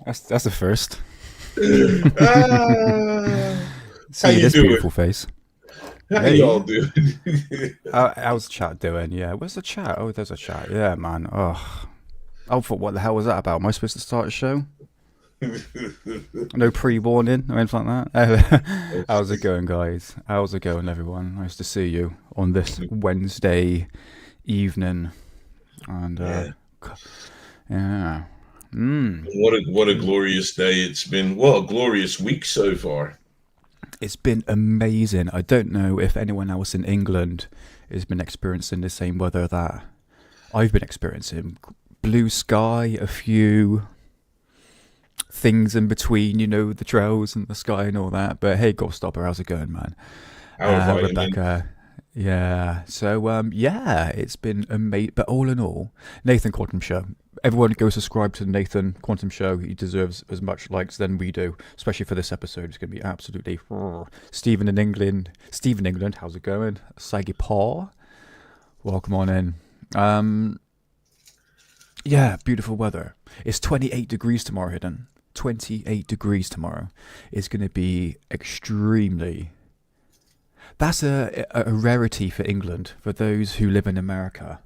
That's the first. How See you this doing? beautiful face. How Me? y'all doing? How's the chat doing? Yeah, where's the chat? Oh, there's a chat. Yeah, man. Oh, I thought, what the hell was that about? Am I supposed to start a show? No pre-warning or anything like that. How's it going, guys? How's it going, everyone? Nice to see you on this Wednesday evening. And Yeah. yeah, mm. What a glorious day it's been. Well, a glorious week so far. It's been amazing. I don't know if anyone else in England has been experiencing the same weather that I've been experiencing. Blue sky, a few things in between, the trails and the sky and all that. But hey, Gobstopper, how's it going, man? Our vitamin. Rebecca, yeah. So yeah, it's been amazing. But all in all, Nathan Quantum Show. Everyone go subscribe to the Nathan Quantum Show. He deserves as much likes than we do, especially for this episode. It's going to be absolutely. Stephen in England. Stephen England, how's it going? Saggy Paul, welcome on in. Yeah, beautiful weather. It's 28 degrees tomorrow, Hidden. 28 degrees tomorrow. It's going to be extremely. That's a rarity for England. For those who live in America,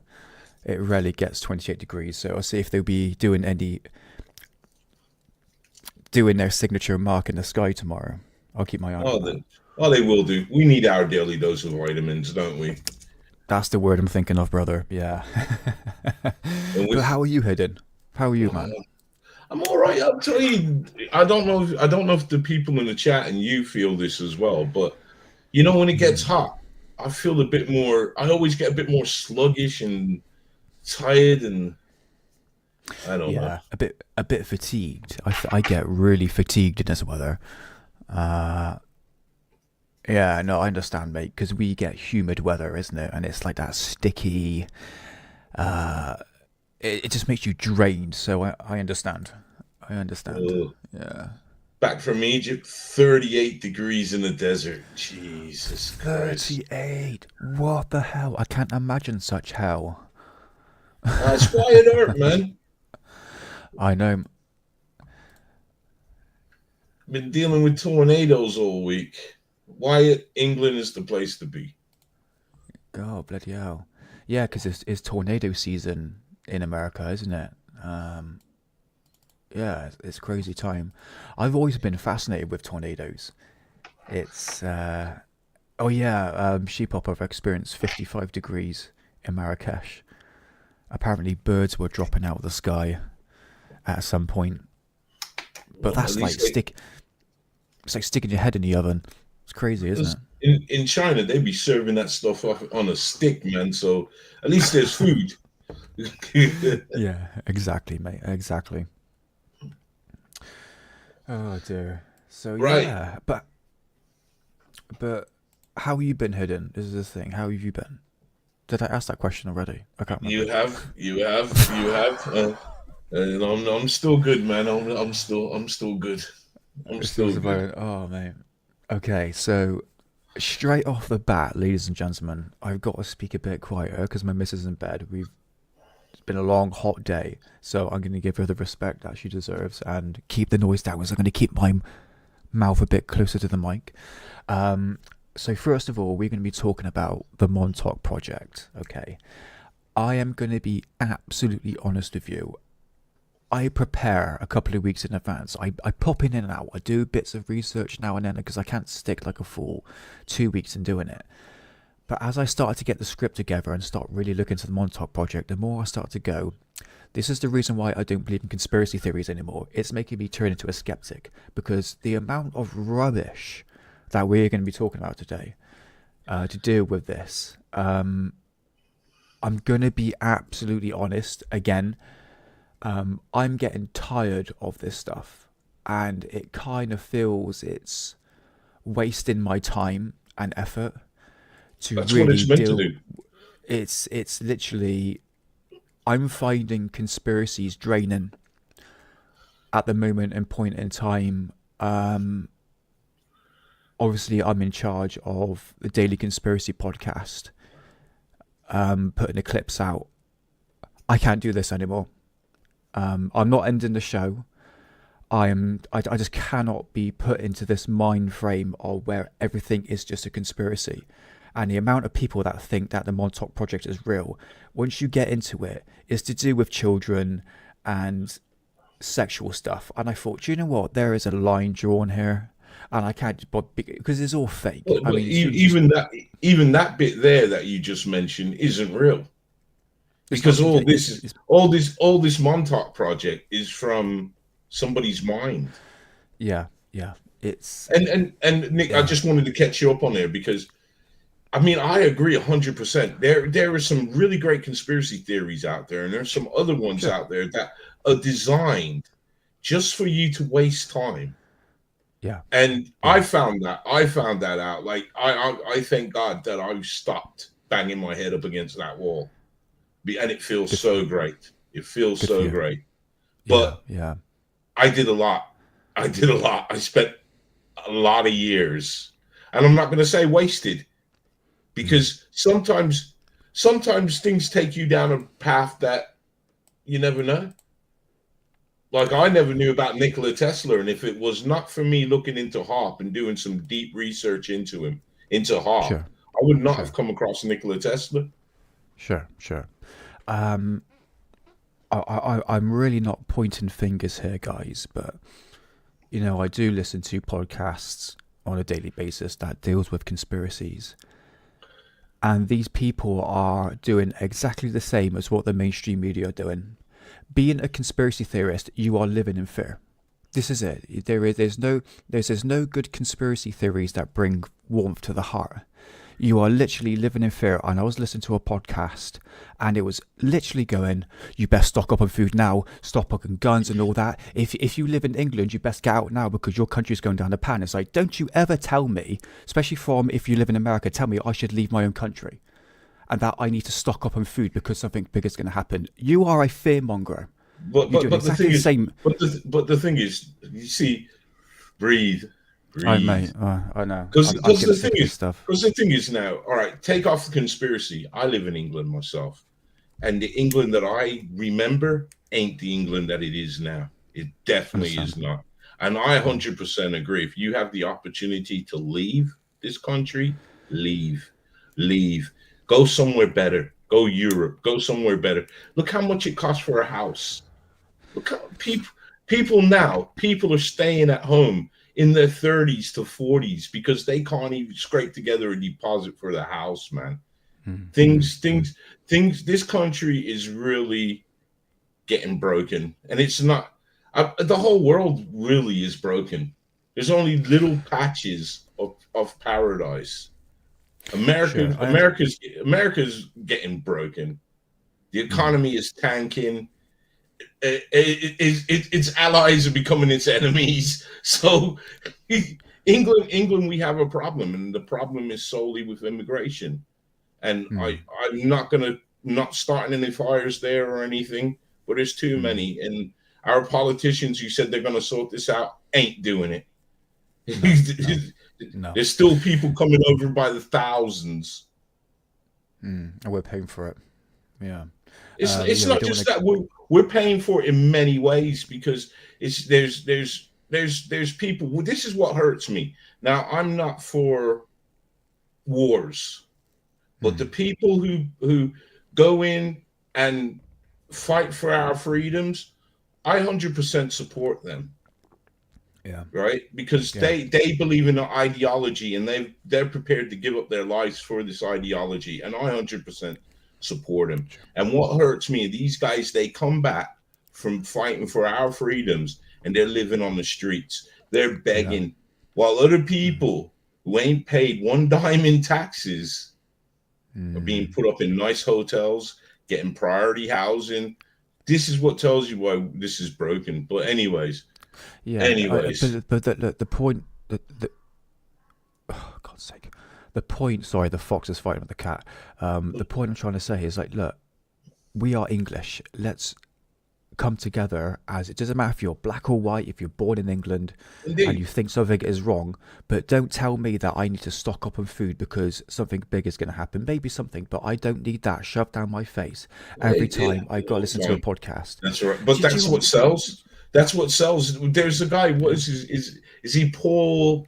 it rarely gets 28 degrees. So I'll see if they'll be doing their signature mark in the sky tomorrow. I'll keep my eye on that. They will do. We need our daily dose of vitamins, don't we? That's the word I'm thinking of, brother. Yeah. But how are you, Hidden? How are you, man? I'm all right. I'll tell you. I don't know if the people in the chat and you feel this as well, but when it gets hot, I feel a bit more. I always get a bit more sluggish and tired, and I don't know. Yeah, a bit fatigued. I get really fatigued in this weather. Yeah, no, I understand, mate, because we get humid weather, isn't it? And it's like that sticky. It just makes you drained. So I understand. I understand. Yeah. Back from Egypt, 38 degrees in the desert. Jesus Christ. 38. What the hell? I can't imagine such hell. It's quiet earth, man. I know. Been dealing with tornadoes all week. Wyatt, England is the place to be. God, bloody hell. Yeah, because it's tornado season in America, isn't it? Yeah, it's crazy time. I've always been fascinated with tornadoes. It's Sheepop, I've experienced 55 degrees in Marrakesh. Apparently birds were dropping out of the sky at some point. But that's like it's like sticking your head in the oven. It's crazy, isn't it? In China, they be serving that stuff off on a stick, man. So at least there's food. Yeah, exactly, mate. Exactly. Oh dear. So right. Yeah, but how have you been, Hidden? This is the thing. How have you been? Did I ask that question already? I can't remember. You have. And I'm still good, man. I'm still good. I'm still good. Oh man. Okay, so straight off the bat, ladies and gentlemen, I've got to speak a bit quieter because my missus is in bed. It's been a long, hot day, so I'm going to give her the respect that she deserves and keep the noise down. So I'm going to keep my mouth a bit closer to the mic. So first of all, we're going to be talking about the Montauk Project. Okay, I am going to be absolutely honest with you. I prepare a couple of weeks in advance. I pop in and out. I do bits of research now and then because I can't stick like a fool 2 weeks in doing it. But as I started to get the script together and start really looking into the Montauk Project, the more I start to go, this is the reason why I don't believe in conspiracy theories anymore. It's making me turn into a skeptic because the amount of rubbish that we're going to be talking about today to deal with this, I'm going to be absolutely honest again. I'm getting tired of this stuff and it kind of feels it's wasting my time and effort to That's really what it's meant to do. It's literally, I'm finding conspiracies draining at the moment and point in time. Obviously I'm in charge of the Daily Conspiracy podcast, putting the clips out. I can't do this anymore. I'm not ending the show. I just cannot be put into this mind frame of where everything is just a conspiracy. And the amount of people that think that the Montauk Project is real, once you get into it, is to do with children and sexual stuff. And I thought, do you know what? There is a line drawn here, and I can't, but because it's all fake. I But mean, students just even that bit there that you just mentioned isn't real, it's not. because all this Montauk project is from somebody's mind. Yeah, yeah. It's And Nick, I yeah, just wanted to catch you up on there because I mean I agree 100%. There are some really great conspiracy theories out there, and there's some other ones sure. out there that are designed just for you to waste time. Yeah, And yeah. I found that out. Like I thank God that I stopped banging my head up against that wall, and it feels Good for so you. great. It feels Good for so you. great. Yeah, But yeah. I did a lot. I did a lot. I spent a lot of years, and I'm not going to say wasted, Mm. because sometimes things take you down a path that you never know. Like I never knew about Nikola Tesla, and if it was not for me looking into HARP and doing some deep research into HARP, Sure, I would not have sure, come across Nikola Tesla. sure, sure. Um, I'm really not pointing fingers here, guys, but I do listen to podcasts on a daily basis that deals with conspiracies, and these people are doing exactly the same as what the mainstream media are doing. Being a conspiracy theorist, you are living in fear. This is it. There's no good conspiracy theories that bring warmth to the heart. You are literally living in fear. And I was listening to a podcast, and it was literally going, "You best stock up on food now. Stop on guns and all that. If you live in England, you best get out now because your country's going down the pan." It's like, don't you ever tell me, especially from if you live in America, tell me I should leave my own country and that I need to stock up on food because something big is going to happen. You are a fearmonger. But You're but doing but the exactly thing the is, same. but the thing is, you see, breathe, Oh, breathe. mate, I know. Because I'm the getting thing sick of this is, stuff. because the thing is now, all right, take off the conspiracy. I live in England myself, and the England that I remember ain't the England that it is now. It definitely is Understand? not. And I Mm. 100% agree. If you have the opportunity to leave this country, leave, leave, go somewhere better. Go Europe. Go somewhere better. Look how much it costs for a house. Look how people are staying at home in their 30s to 40s because they can't even scrape together a deposit for the house, man. Mm, mm, Things, mm. things, things. This country is really getting broken, and it's not. The whole world really is broken. There's only little patches of paradise. Sure. America's getting broken. The Mm, economy is tanking. Its allies are becoming its enemies. So England, we have a problem, and the problem is solely with immigration. And mm, I'm not gonna not starting any fires there or anything, but there's too mm. many. And our politicians who said they're gonna sort this out ain't doing No, no, it. no. There's still people coming over by the thousands. And we're paying for it. Yeah. It's We not don't just want to. that we're paying for it in many ways because it's there's people. Well, this is what hurts me. Now I'm not for wars, but the Mm, people who go in and fight for our freedoms, I 100% support them, yeah, right? Because yeah, they believe in an ideology, and they're prepared to give up their lives for this ideology, and I 100% support them. sure. And what hurts me, these guys, they come back from fighting for our freedoms, and they're living on the streets. They're Yeah. begging, while other Mm, people who ain't paid one dime in taxes are being mm. put up in nice hotels, getting priority housing. This is what tells you why this is broken. But Yeah. anyways, But the point. Oh, God's sake. The point. Sorry, the fox is fighting with the cat. The point I'm trying to say is like, look, we are English. Let's come together as, it doesn't matter if you're black or white, if you're born in England and you Indeed. think something is wrong, but don't tell me that I need to stock up on food because something big is going to happen. Maybe something, but I don't need that shoved down my face every Yeah, time I got to listen to a fine. podcast. That's right. But Do you that's what understand? sells. That's what sells. There's a guy. What is he? Paul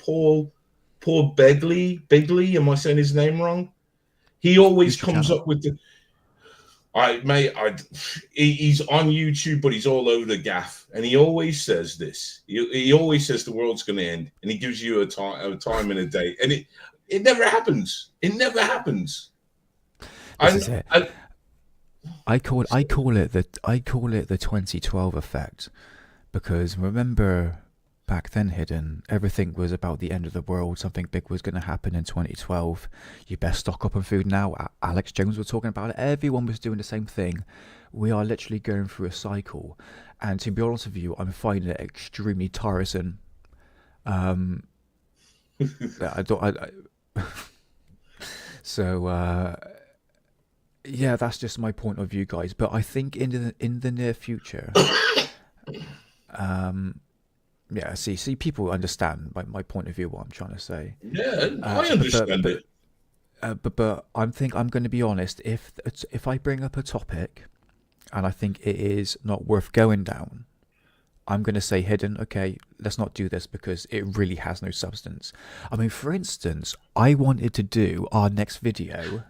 Begley? Begley? Am I saying his name wrong? He always Who's your comes channel? up with the. He's on YouTube, but he's all over the gaff, and he always says this. He always says the world's going to end, and he gives you a time and a date, and it never happens. It never happens. This I, is it. I I call it the 2012 effect, because remember back then, Hidden, everything was about the end of the world. Something big was going to happen in 2012. You best stock up on food now. Alex Jones was talking about it. Everyone was doing the same thing. We are literally going through a cycle, and to be honest with you, I'm finding it extremely tiresome. Um, I don't. So yeah, that's just my point of view, guys. But I think in the near future, um, yeah, see, people understand my point of view. What I'm trying to say. yeah, Uh, I but but understand but it. but I'm going to be honest. If I bring up a topic and I think it is not worth going down, I'm going to say, Hidden, okay, let's not do this because it really has no substance. I mean, for instance, I wanted to do our next video.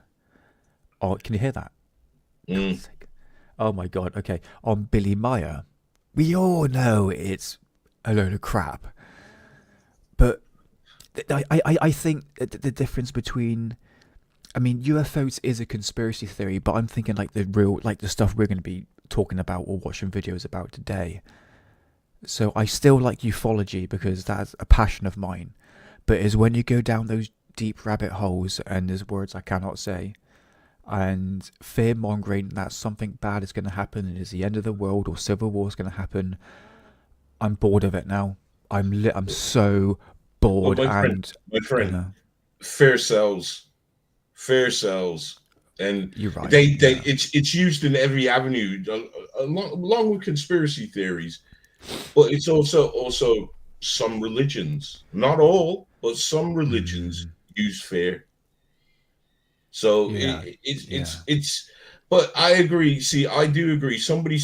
Oh, can you hear that? God's Mm. sake. Oh my god, okay. On Billy Meyer. We all know it's a load of crap. But I think the difference between, I mean, UFOs is a conspiracy theory, but I'm thinking like the real, like the stuff we're going to be talking about or watching videos about today. So I still like ufology because that's a passion of mine. But is when you go down those deep rabbit holes and there's words I cannot say and fear mongering that something bad is going to happen and is the end of the world or civil war is going to happen, I'm bored of it now. I'm so But bored, my friend, and my you friend, know, fair sells, fair sells, and you're right. they Yeah. it's used in every avenue, along with conspiracy theories. But it's also some religions, not all, but some religions Mm, use fear. So yeah. it's Yeah. it's. But I agree. See, I do agree. Somebody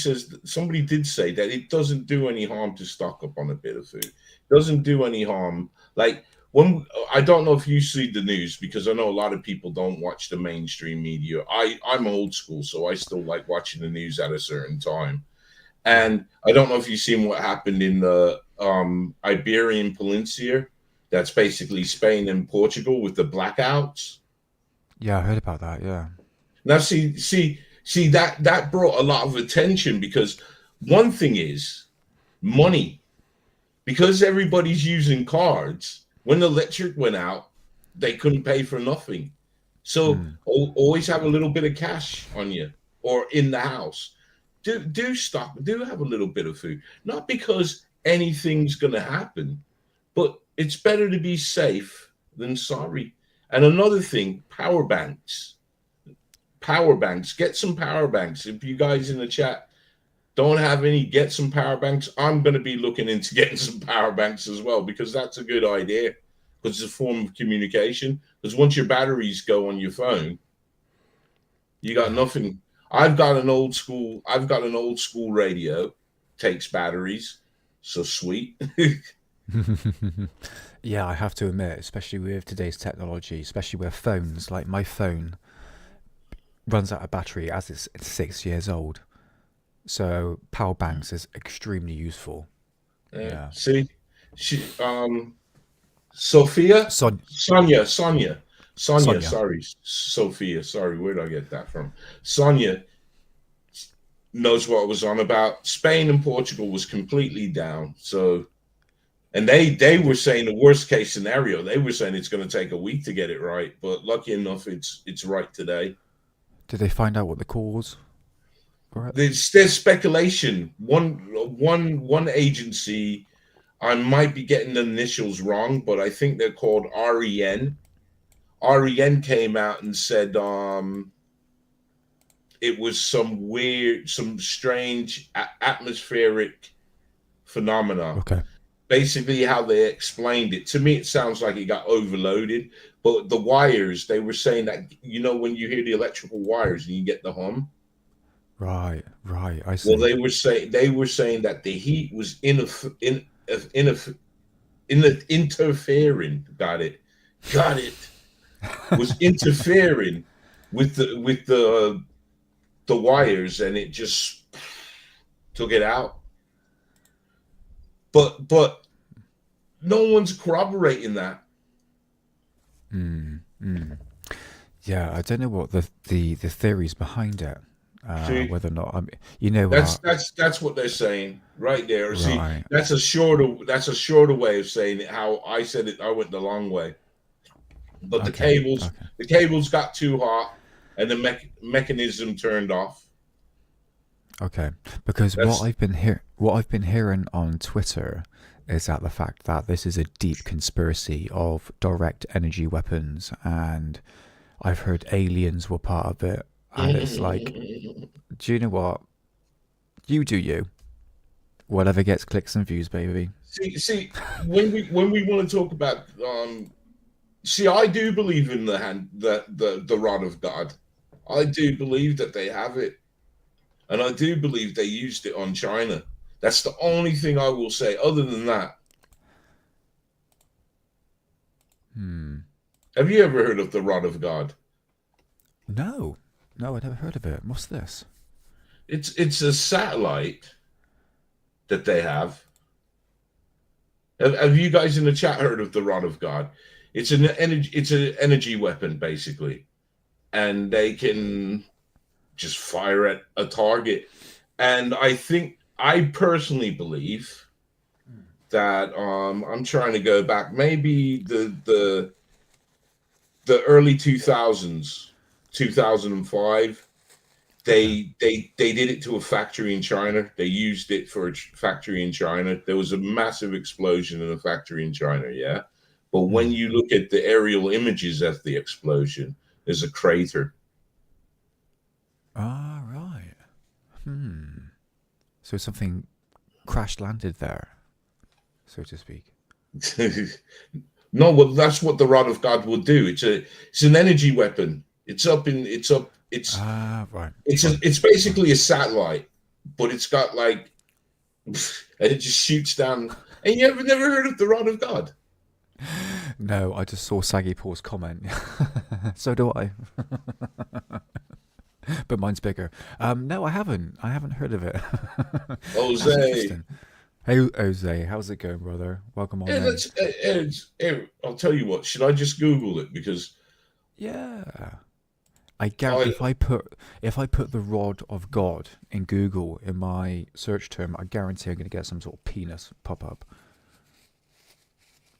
did say that it doesn't do any harm to stock up on a bit of food. It doesn't do any harm. Like when I don't know if you see the news because I know a lot of people don't watch the mainstream media. I'm old school, so I still like watching the news at a certain time. Yeah. And I don't know if you've seen what happened in the Iberian Peninsula. That's basically Spain and Portugal with the blackouts. Yeah, I heard about that. Yeah. Now, see that brought a lot of attention because one thing is money. Because everybody's using cards, when the electric went out, they couldn't pay for nothing. So Mm, always have a little bit of cash on you or in the house. Do stop. Do have a little bit of food. Not because anything's going to happen, but it's better to be safe than sorry. And another thing, power banks. Power banks. Get some power banks. If you guys in the chat don't have any, get some power banks. I'm going to be looking into getting some power banks as well because that's a good idea because it's a form of communication. Because once your batteries go on your phone, you got yeah. nothing. I've got an old school radio, takes batteries, so sweet. Yeah, I have to admit, especially with today's technology, especially with phones, like my phone runs out of battery as it's 6 years old. So power banks is extremely useful. Yeah. See, she, Sophia, Son Sonia. Sonia. Sorry, Sophia. Sorry, where did I get that from? Sonia knows what I was on about. Spain and Portugal was completely down. So, and they were saying the worst case scenario. They were saying it's going to take a week to get it right, but lucky enough, it's right today. Did they find out what the cause for it? There's speculation. One agency, I might be getting the initials wrong, but I think they're called REN. REN came out and said it was some weird, some strange atmospheric phenomena. Okay. Basically, how they explained it to me, it sounds like it got overloaded. But the wires, they were saying that, when you hear the electrical wires and you get the hum. Right. Right. I Well, see. they were saying that the heat was in the interfering. Got it. Was interfering with the wires, and it just took it out. But no one's corroborating that. Mm, mm. Yeah, I don't know what the theories behind it. See, Whether or not you know that's what they're saying right there. See, right. that's a shorter way of saying it. How I said it, I went the long way. But the Okay. cables, Okay. the cables got too hot, and the mechanism turned off. Okay. Because That's what I've been hearing on Twitter is that the fact that this is a deep conspiracy of direct energy weapons, and I've heard aliens were part of it, and it's like, do you know what? You do you. Whatever gets clicks and views, baby. see when we want to talk about see, I do believe in the rod of God. I do believe that they have it, and I do believe they used it on China. That's the only thing I will say. Other than that, Hmm. have you ever heard of the rod of God? No. No, I never heard of it. What's this? It's a satellite that they have. Have you guys in the chat heard of the rod of God? It's an energy weapon basically, and they can just fire at a target. And I personally believe that I'm trying to go back maybe the early 2000s, 2005. Okay. They did it to a factory in China. They used it for a factory in China. There was a massive explosion in a factory in China, yeah. But when Hmm. you look at the aerial images of the explosion, there's a crater. Ah, right. Hmm. So something crash landed there, so to speak. No, well, that's what the rod of God will do. It's an energy weapon. Ah, right. Right. It's Right. basically a satellite, but it's got like and it just shoots down. And you ever never heard of the rod of God? No, I just saw Saggy Paul's comment. So do I, but mine's bigger. No, I haven't. I haven't heard of it. That's Jose. interesting. Hey, Jose, how's it going, brother? Welcome on Yeah, in. I'll tell you what. Should I just Google it because Yeah. I guarantee I if I put the rod of God in Google in my search term, I guarantee I'm gonna get some sort of penis pop up.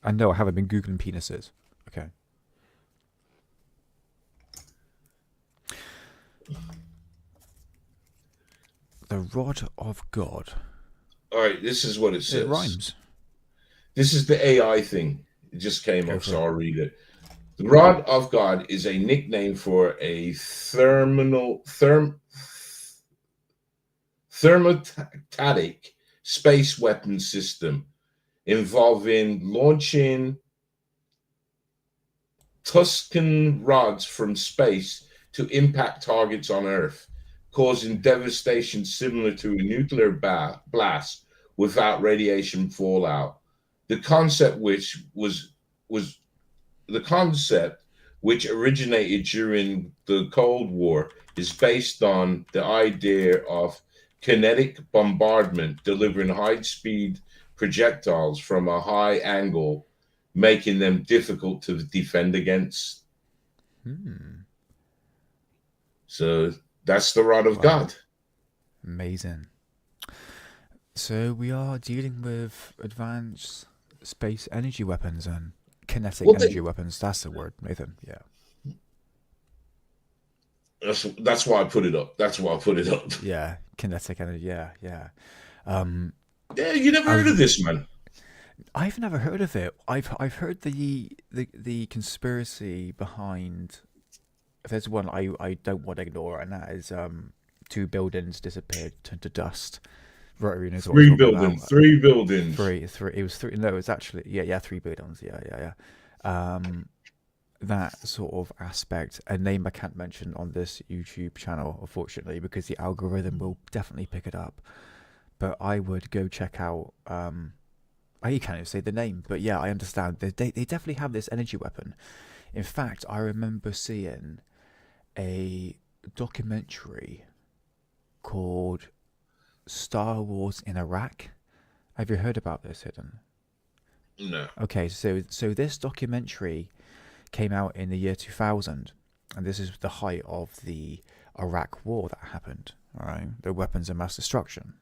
And no, I haven't been googling penises. Okay. The rod of God. all right. This is what it It says. rhymes. This is the AI thing. It just came Go up, for so it. I'll read it. The rod of God is a nickname for a thermostatic space weapon system involving launching Tuscan rods from space to impact targets on Earth, causing devastation similar to a nuclear blast without radiation fallout. The concept was the concept which originated during the Cold War is based on the idea of kinetic bombardment delivering high speed projectiles from a high angle, making them difficult to defend against. Hmm. So that's the rod of Wow. God. Amazing. So we are dealing with advanced space energy weapons and kinetic Well, energy weapons. That's the word, Nathan. Yeah. that's why I put it up. That's why I put it up. Yeah. Kinetic energy. Yeah. Yeah. Um, Yeah, you never heard of I've this, man. I've never heard of it. I've heard the conspiracy behind if there's one I don't want to ignore, and that is 2 buildings disappeared, turned to dust. Rotary knows what I'm talking about. Three buildings. Three. It was three. No, it was actually yeah, 3 buildings. Yeah. That sort of aspect, a name I can't mention on this YouTube channel, unfortunately, because the algorithm will definitely pick it up. But I would go check out. I can't even say the name, but yeah, I understand. They definitely have this energy weapon. In fact, I remember seeing a documentary called Star Wars in Iraq. Have you heard about this, Hidden? No. Okay, so this documentary came out in the year 2000, and this is the height of the Iraq war that happened. All right, the weapons of mass destruction.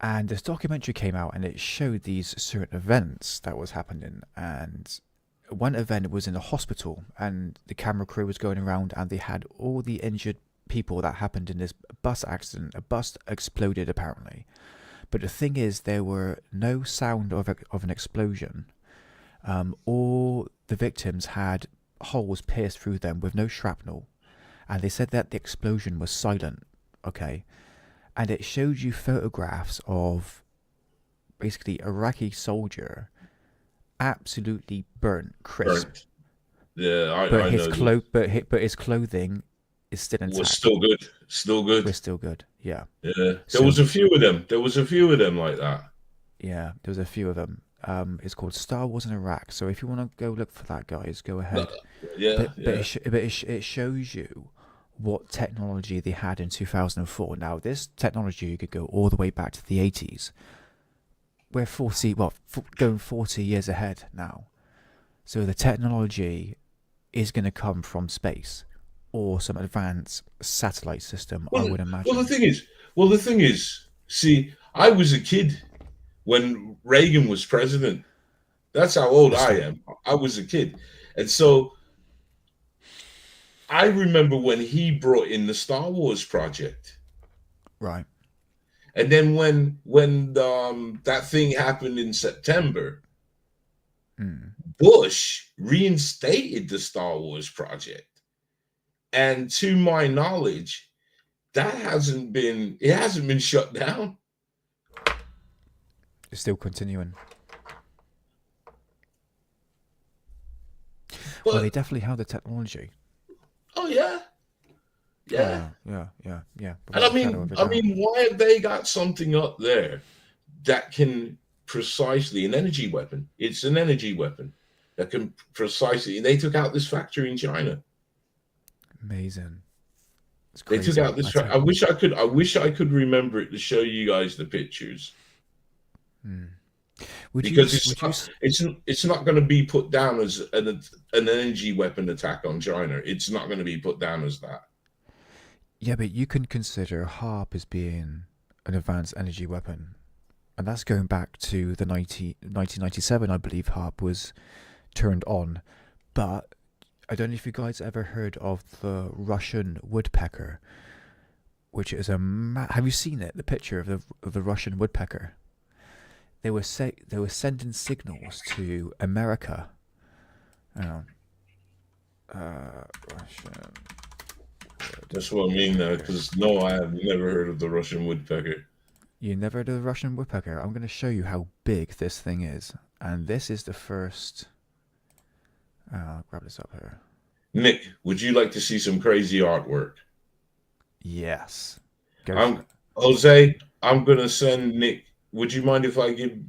And this documentary came out, and it showed these certain events that was happening. And one event was in a hospital, and the camera crew was going around, and they had all the injured people that happened in this bus accident. A bus exploded apparently, but the thing is, there were no sound of an explosion. All the victims had holes pierced through them with no shrapnel, and they said that the explosion was silent. Okay, and it showed you photographs of basically Iraqi soldier absolutely burnt crisp. Burnt. Yeah, I know. But his clothing is still intact. Was still good. Still good. Was still good. Yeah. Yeah. There was a few of them. There was a few of them like that. Yeah, there was a few of them. It's called Star Wars in Iraq. So if you want to go look for that, guys, go ahead. Yeah. But it shows you what technology they had in 2004. Now, this technology could go all the way back to the 80s. We're going 40 years ahead now. So the technology is going to come from space or some advanced satellite system, I would imagine. Well, the thing is, see, I was a kid when Reagan was president. That's how old I am. I was a kid. And so I remember when he brought in the Star Wars project. Right. And then when that thing happened in September, Bush reinstated the Star Wars project. And to my knowledge, it hasn't been shut down. It's still continuing. But, well, they definitely have the technology. Oh yeah. Yeah. Yeah. And I mean, why have they got something up there that can precisely an energy weapon? It's an energy weapon that can precisely. And they took out this factory in China. Amazing. They took out this. I wish I could remember it to show you guys the pictures. It's not going to be put down as an energy weapon attack on China. It's not going to be put down as that. Yeah, but you can consider HARP as being an advanced energy weapon, and that's going back to the 1997, I believe. HARP was turned on, but I don't know if you guys ever heard of the Russian woodpecker, which is have you seen it? The picture of the Russian woodpecker. They were sending signals to America. Russian. That's what I mean now, because no, I have never heard of the Russian woodpecker. You never heard of the Russian woodpecker? I'm going to show you how big this thing is, and this is the first. I'll grab this up here. Nick, would you like to see some crazy artwork? Yes. Jose, I'm going to send Nick. Would you mind if I give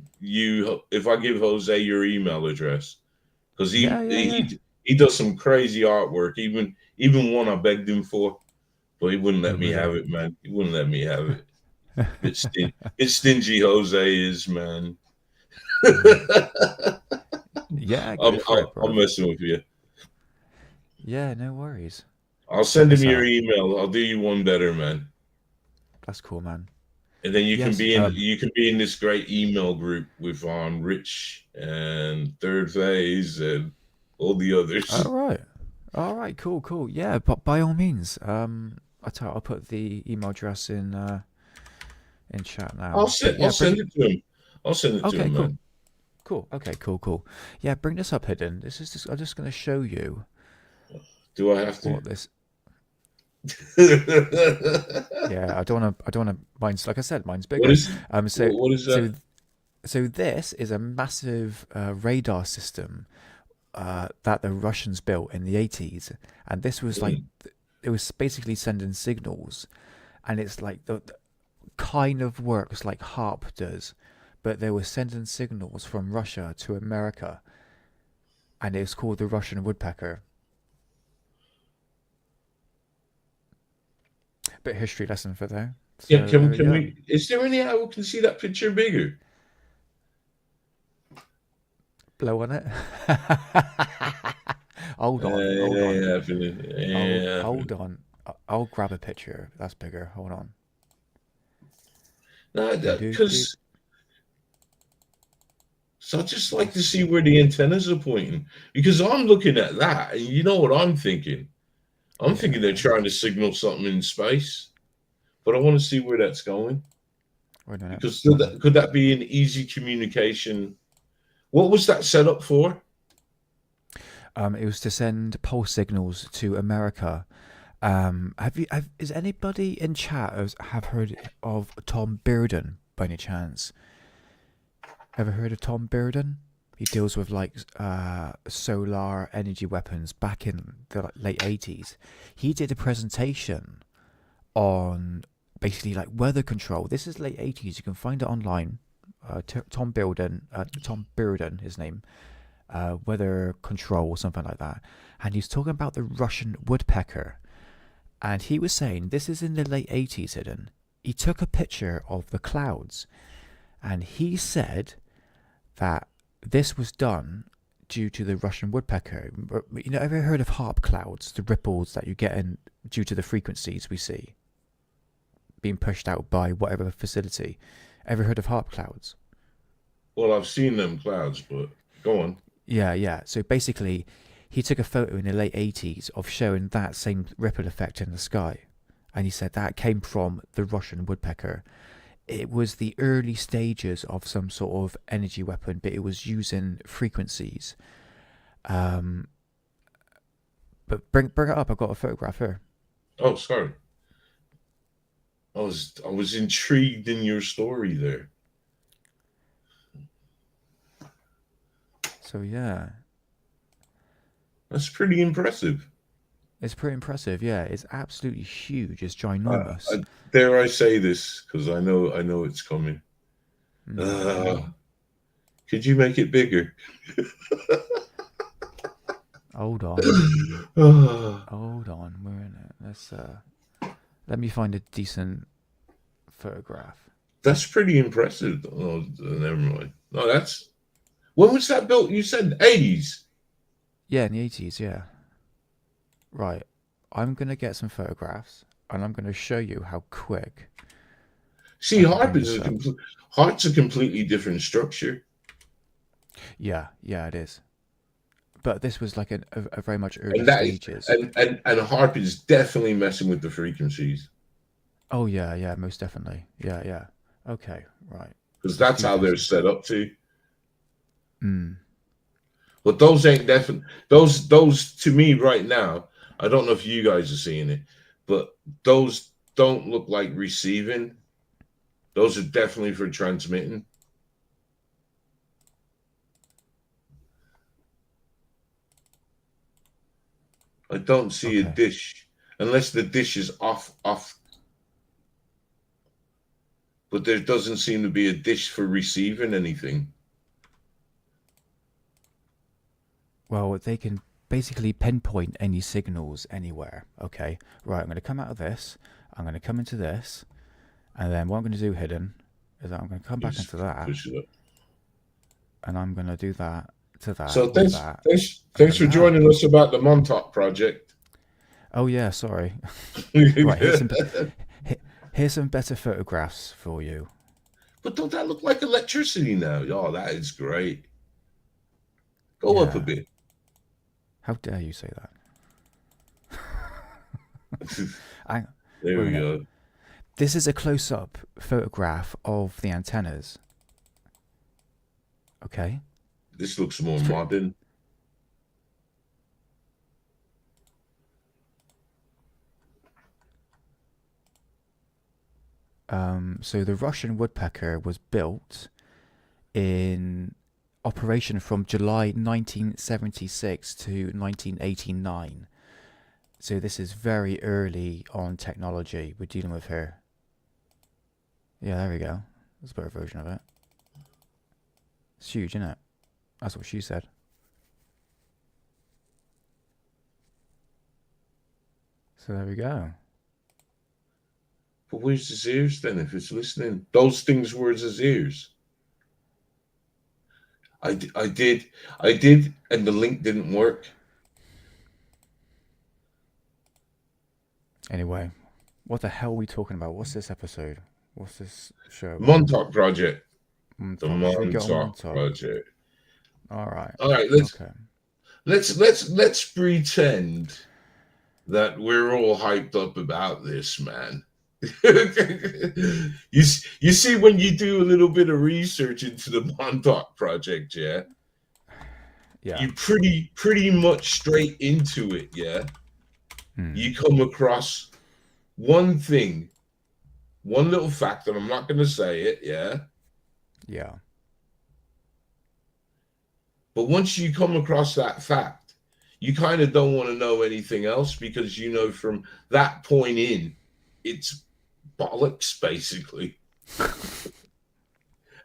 Jose your email address? Because he does some crazy artwork. Even one I begged him for, but he wouldn't let me have it, man. He wouldn't let me have it. It's stingy Jose is, man. Yeah, I'm messing with you. Yeah, no worries. I'll send him your email. I'll do you one better, man. That's cool, man. And then you can be in this great email group with Rich and Third Phase and all the others. All right, cool. Yeah, but by all means, I'll put the email address in chat now. I'll send it to him. I'll send it to him, man. Cool. Okay, cool. Yeah, bring this up, Hidden. I'm just going to show you Do I have to? What this? Yeah, I don't wanna. Mine's like I said, mine's What bigger. is Um, so what is so that? so this is a massive radar system that the Russians built in the 80s, and this was like Mm. it was basically sending signals, and it's like the kind of works like HARP does, but they were sending signals from Russia to America, and it was called the Russian woodpecker. Bit of history lesson for there. Yeah, So there we can go. we? Is there any how we can see that picture bigger? Blow on it. hold on, hold on. Yeah, yeah. Hold on. I'll grab a picture. That's bigger. Hold on. No, Do do do. because so I just like to see where the antennas are pointing because I'm looking at that, and you know what I'm thinking? I'm Yeah, thinking they're yeah. trying to signal something in space, but I want to see where that's going Wait a minute. because Hold on. could that be an easy communication? What was that set up for? It was to send pulse signals to America. Is anybody in chat have heard of Tom Bearden by any chance? Ever heard of Tom Bearden? He deals with like solar energy weapons back in the late 80s. He did a presentation on basically like weather control. This is late 80s. You can find it online. Tom Bearden, his name, weather control or something like that. And he's talking about the Russian woodpecker. And he was saying this is in the late 80s, hidden. He took a picture of the clouds, and he said that this was done due to the Russian woodpecker. You know, ever heard of harp clouds, the ripples that you get in due to the frequencies we see being pushed out by whatever facility? Ever heard of harp clouds? Well, I've seen them clouds, but go on. Yeah, yeah. So basically, he took a photo in the late 80s of showing that same ripple effect in the sky. And he said that came from the Russian woodpecker. It was the early stages of some sort of energy weapon, but it was using frequencies. Um, but bring it up. I've got a photograph here. Oh, sorry. I was intrigued in your story there. So yeah, That's pretty impressive. it's pretty impressive. Yeah, it's absolutely huge. It's Uh, ginormous. dare I say this because I know it's coming. Mm-hmm. Could you make it bigger? Hold on. Ah, Hold on. We're in it. Let me find a decent photograph. that's pretty impressive. Oh, never mind. No, that's when was that built? You said 80s. Yeah, in the 80s. Yeah. Right. I'm gonna get some photographs, and I'm gonna show you how quick See, I can bring this up. Harp's a completely different structure. Yeah, yeah, it is. But this was like a very much early And that is stages. and harp is definitely messing with the frequencies Oh yeah, yeah, most definitely. Yeah, yeah. Okay, right. because Let's that's do how they're this. set up to. Mm. But those ain't definitely those to me right now. I don't know if you guys are seeing it, but those don't look like receiving. Those are definitely for transmitting. I don't see a Okay. dish unless the dish is off, but there doesn't seem to be a dish for receiving anything. Well, they can basically pinpoint any signals anywhere. Okay. Right. I'm gonna come out of this. I'm gonna come into this, and then what I'm gonna do hidden is that I'm gonna come back Just into that, push it up. and I'm gonna do that to that So with that. I'm thanks gonna for now. joining us about the Montauk Project. Oh yeah, sorry. Right. But Here's some better photographs for you. don't that look like electricity now? Oh, that is great. Go up a Yeah. bit. How dare you say that? I, There wait a we minute. go. This is a close-up photograph of the antennas. Okay. This looks more It's pretty, modern. So the Russian woodpecker was built in operation from July 1976 to 1989. So this is very early on technology we're dealing with here. Yeah, there we go. That's a better version of it. It's huge, isn't it? That's what she said. So there we go. But where's his ears then if it's listening? Those things were his ears. I did, and the link didn't work. Anyway, what the hell are we talking about? What's this episode? What's this show about? Montauk Project. Montauk. The Should we get on Montauk Montauk? Project. All right. All right, Okay. let's pretend that we're all hyped up about this, man. you see, when you do a little bit of research into the Montauk Project, yeah, you pretty much straight into it, yeah. You come across one thing, one little fact, and I'm not going to say it, yeah. Yeah. But once you come across that fact, you kind of don't want to know anything else because you know from that point in, it's bollocks, basically.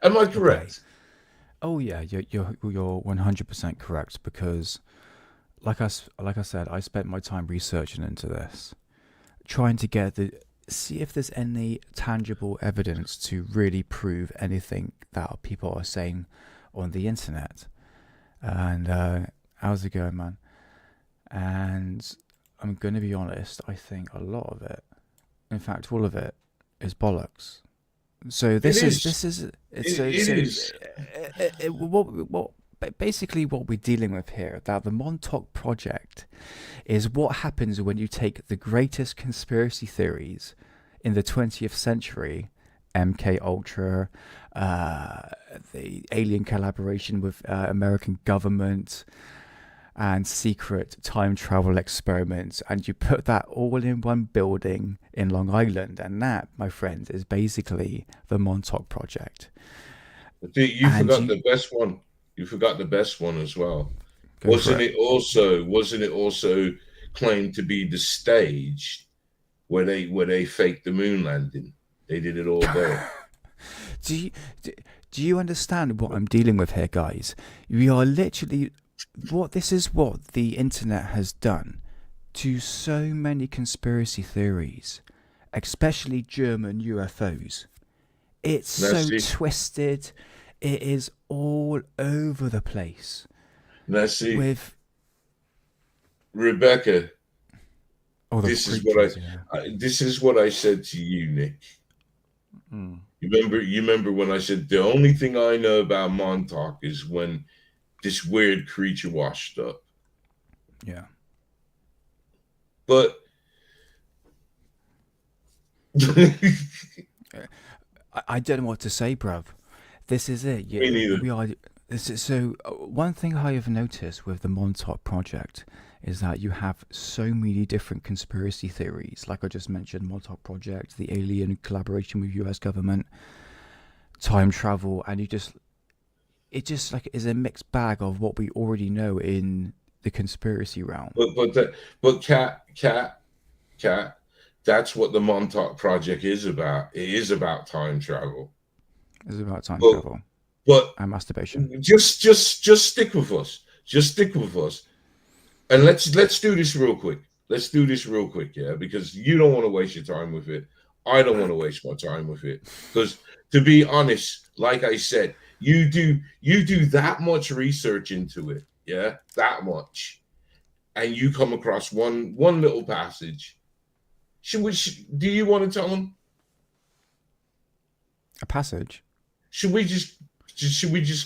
Am I correct? Okay. Oh yeah, you're 100% correct because, like I said, I spent my time researching into this, trying to see if there's any tangible evidence to really prove anything that people are saying on the internet. And how's it going, man? And I'm going to be honest, I think a lot of it, in fact, all of it, is bollocks. So basically what we're dealing with here, that the Montauk Project is what happens when you take the greatest conspiracy theories in the 20th century, MK Ultra, the alien collaboration with American government, and secret time travel experiments, and you put that all in one building in Long Island, and that, my friend, is basically the Montauk Project. You forgot the best one. You forgot the best one as well. Wasn't it also claimed to be the stage where they faked the moon landing? They did it all there. Do you understand what I'm dealing with here, guys? We are literally this is what the internet has done to so many conspiracy theories, especially German UFOs. It's so twisted. It is all over the place. Now see, with Rebecca, this is what I said to you, Nick. You remember when I said the only thing I know about Montauk is when this weird creature washed up. Yeah. But I don't know what to say, bruv. This is it. Me neither. So one thing I have noticed with the Montauk Project is that you have so many different conspiracy theories. Like I just mentioned, Montauk Project, the alien collaboration with US government, time travel, and it just like is a mixed bag of what we already know in the conspiracy realm. But Cat, that's what the Montauk Project is about. It is about time travel. It's about time travel. And masturbation. Just stick with us. Just stick with us. And let's do this real quick. Yeah, because you don't want to waste your time with it. I don't want to waste my time with it. Because to be honest, like I said, you do that much research into it, yeah, that much, and you come across one little passage. Do you want to tell them a passage? Should we just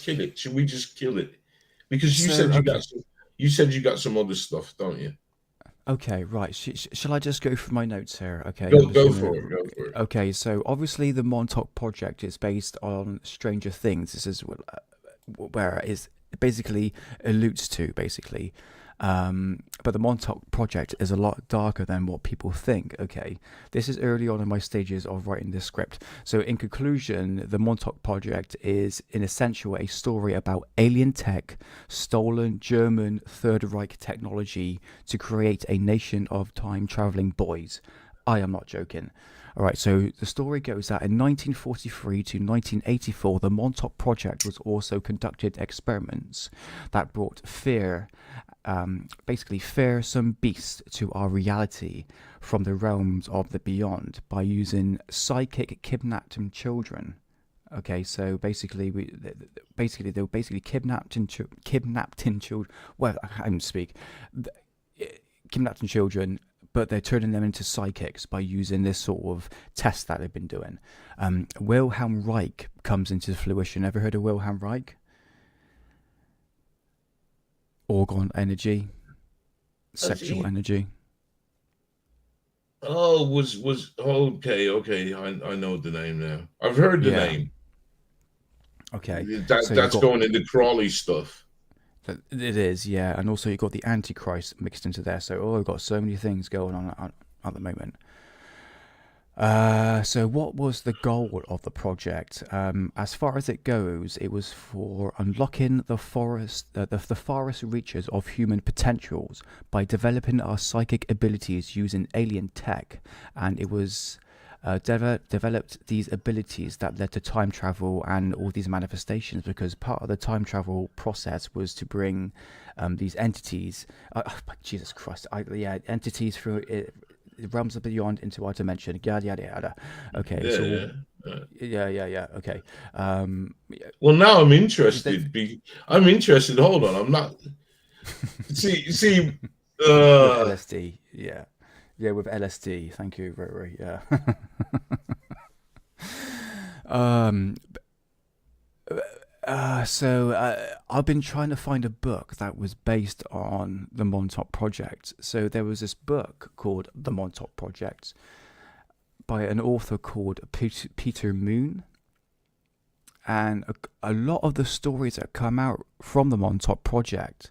kill it? Should we just kill it? Because you said you got some other stuff, don't you? Okay, right. Shall I just go through my notes here? Okay. Go for it. Okay, so obviously the Montauk Project is based on Stranger Things. This is where it is basically alludes to, basically. But the Montauk Project is a lot darker than what people think. Okay, this is early on in my stages of writing this script. So, in conclusion, the Montauk Project is, in essential, a story about alien tech, stolen German Third Reich technology to create a nation of time traveling boys. I am not joking. All right, so the story goes that in 1943 to 1984, the Montauk Project was also conducted experiments that brought basically fearsome beasts to our reality from the realms of the beyond by using psychic kidnapped children. Okay, so basically, they were basically kidnapped in children. Well, I can't even speak. Kidnapped in children, but they're turning them into psychics by using this sort of test that they've been doing. Wilhelm Reich comes into fruition. Ever heard of Wilhelm Reich? Orgon energy, sexual energy. Oh, was okay. I know the name now. I've heard the name. Okay, so That's going into Crawley stuff. It is, yeah, and also you've got the Antichrist mixed into there. So, we've got so many things going on at the moment. So what was the goal of the project? As far as it goes, it was for unlocking the farthest reaches of human potentials by developing our psychic abilities using alien tech, and it was developed these abilities that led to time travel and all these manifestations, because part of the time travel process was to bring these entities, Jesus Christ, entities through realms of beyond into our dimension, yada yada yada. Okay, yeah. Okay. Well, now I'm interested. I'm interested. Hold on, I'm not. See. With LSD, yeah, with LSD. Thank you, Rory. Yeah. I've been trying to find a book that was based on the Montauk Project. So there was this book called The Montauk Project by an author called Peter Moon. And a lot of the stories that come out from the Montauk Project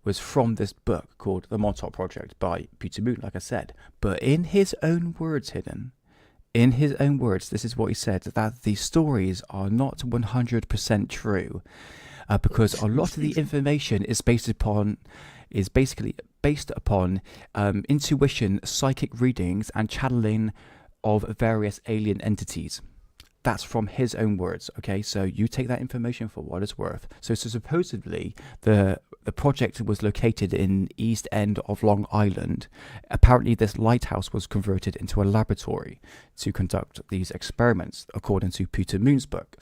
was from this book called The Montauk Project by Peter Moon, like I said. But in his own words, this is what he said, that the stories are not 100% true, because a lot of the information is basically based upon intuition, psychic readings, and channeling of various alien entities. That's from his own words, okay? So you take that information for what it's worth. So supposedly the project was located in East End of Long Island. Apparently this lighthouse was converted into a laboratory to conduct these experiments, according to Peter Moon's book.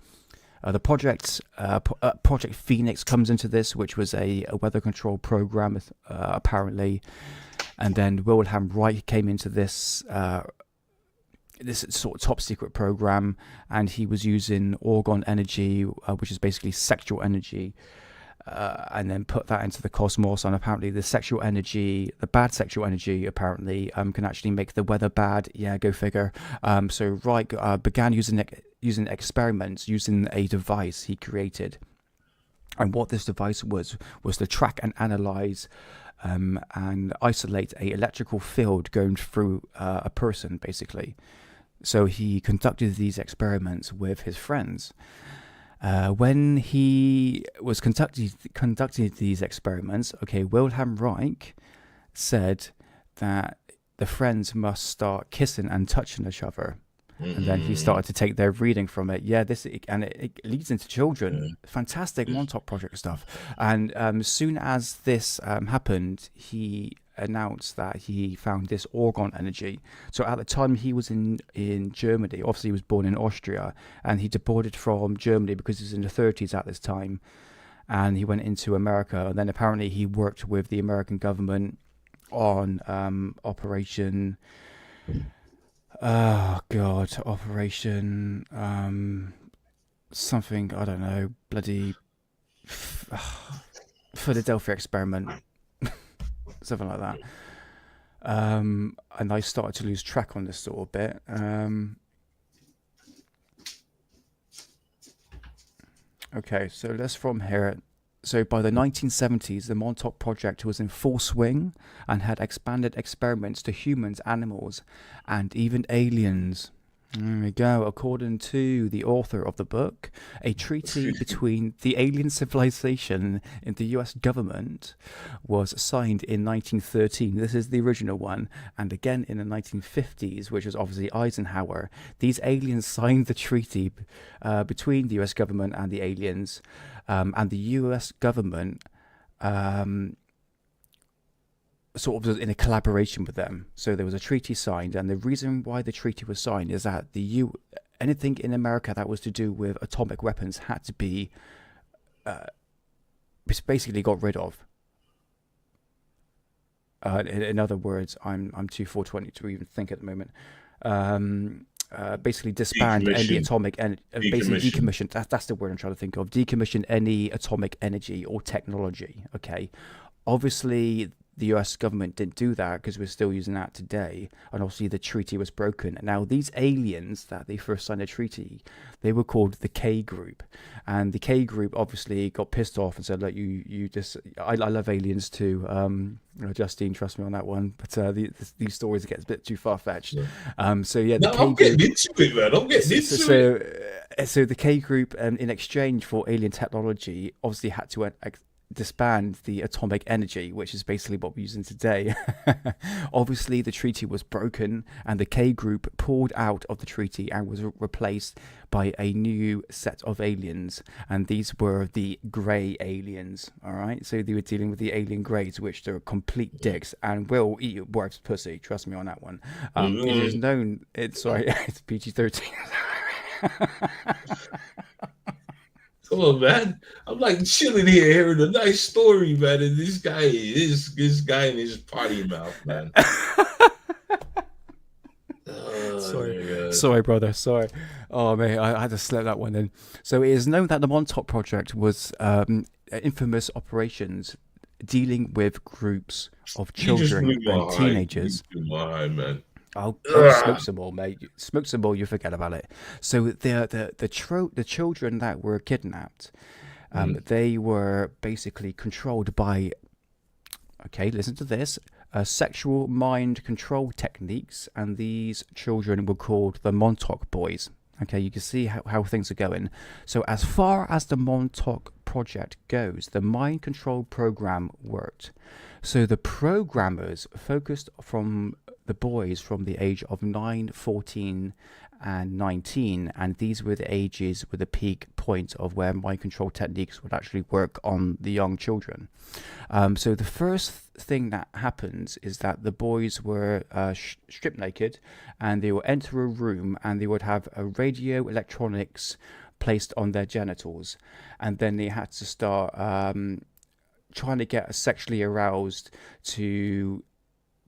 The Project Phoenix comes into this, which was a weather control program, apparently. And then Wilhelm Reich came into this sort of top secret program, and he was using orgon energy, which is basically sexual energy, and then put that into the cosmos. And apparently the bad sexual energy apparently can actually make the weather bad. Yeah, go figure. So Reich began using experiments using a device he created, and what this device was to track and analyze and isolate a electrical field going through a person, basically. So he conducted these experiments with his friends. When he was conducting these experiments, Wilhelm Reich said that the friends must start kissing and touching each other. And then he started to take their reading from it. Yeah, it leads into children. Fantastic Montauk Project stuff. And as soon as this happened, he announced that he found this orgon energy. So at the time he was in Germany, obviously he was born in Austria, and he deported from Germany because he was in the 30s at this time, and he went into America. And then apparently he worked with the American government on Operation something, I don't know, bloody Philadelphia experiment. Something like that. And I started to lose track on this sort of bit. Okay, so let's from here. So by the 1970s, the Montauk Project was in full swing and had expanded experiments to humans, animals, and even aliens. There we go. According to the author of the book, a treaty between the alien civilization and the US government was signed in 1913. This is the original one. And again in the 1950s, which was obviously Eisenhower. These aliens signed the treaty between the US government and the aliens. And the US government sort of was in a collaboration with them. So there was a treaty signed, and the reason why the treaty was signed is that anything in America that was to do with atomic weapons had to be basically got rid of. In other words, I'm too 420 to even think at the moment. Basically disband any atomic energy, basically decommission. That's the word I'm trying to think of. Decommission any atomic energy or technology. Okay, obviously the US government didn't do that because we're still using that today, and obviously the treaty was broken. Now these aliens that they first signed a treaty, they were called the K Group, and the K Group obviously got pissed off and said, look, you just, I love aliens too, Justine, trust me on that one, but these stories get a bit too far-fetched. So yeah, the K Group, getting into it, man. I'm getting into it. So the K Group, in exchange for alien technology, obviously had to disband the atomic energy, which is basically what we're using today. Obviously the treaty was broken, and the K Group pulled out of the treaty and was replaced by a new set of aliens, and these were the grey aliens. All right, so they were dealing with the alien greys, which they're complete dicks and will eat your wife's pussy, trust me on that one. It is known, it's PG-13. Come on, man. I'm like chilling here, hearing a nice story, man, and this guy in his potty mouth, man. Sorry, brother. Sorry. Oh, man, I had to slip that one in. So it is known that the Montauk Project was infamous operations dealing with groups of children and teenagers. Man. Oh, smoke some more, mate. Smoke some more, you forget about it. So the children that were kidnapped, they were basically controlled by, okay, listen to this, sexual mind control techniques, and these children were called the Montauk Boys. Okay, you can see how things are going. So as far as the Montauk Project goes, the mind control program worked. So the programmers focused from the boys from the age of 9, 14 and 19, and these were the ages with the peak point of where mind control techniques would actually work on the young children. So the first thing that happens is that the boys were stripped naked, and they would enter a room, and they would have a radio electronics placed on their genitals, and then they had to start trying to get sexually aroused to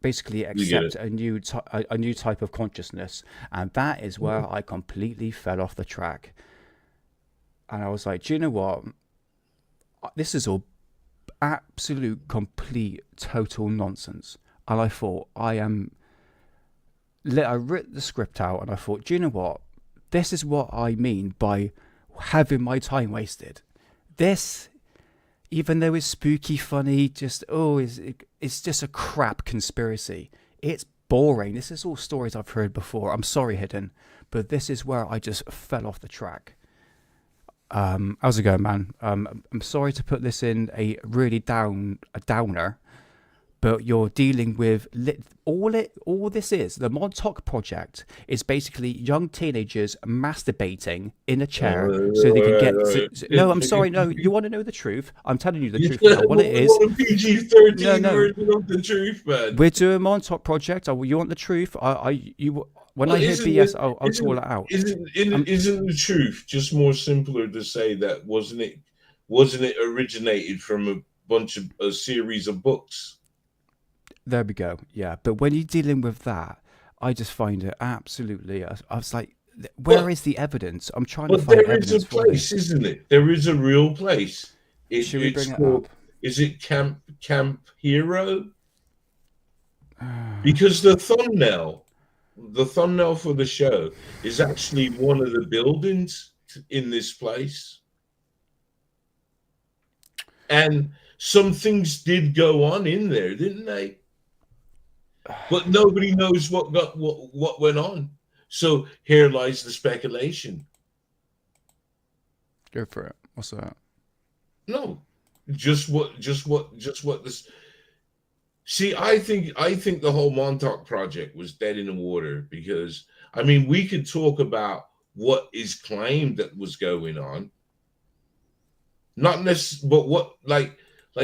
basically accept a new type of consciousness. And that is where I completely fell off the track, and I was like, do you know what, this is all absolute complete total nonsense. And I thought, I wrote the script out, and I thought, do you know what, this is what I mean by having my time wasted. This, even though it's spooky, funny, it's just a crap conspiracy. It's boring. This is all stories I've heard before. I'm sorry, Hidden, but this is where I just fell off the track. How's it going, man? I'm sorry to put this in a really downer, but you're dealing with all this is. The Montauk Project is basically young teenagers masturbating in a chair so they can get. No, I'm sorry. No, you want to know the truth? I'm telling you the truth now. What it is? A PG-13 version of the truth, man. We're doing Montauk Project. You want the truth? When I hear BS, I'll call it out. Isn't the truth just more simpler to say that wasn't it originated from a series of books? There we go. Yeah, but when you're dealing with that, I just find it absolutely. I was like, where is the evidence? I'm trying to find evidence. There is a place, isn't it? There is a real place. Should we bring it up? Is it Camp Hero? Because the thumbnail for the show is actually one of the buildings in this place. And some things did go on in there, didn't they? But nobody knows what went on. So here lies the speculation. Go for it. What's that? No, just what this. See, I think the whole Montauk Project was dead in the water because I mean we could talk about what is claimed that was going on, not necessarily, but what like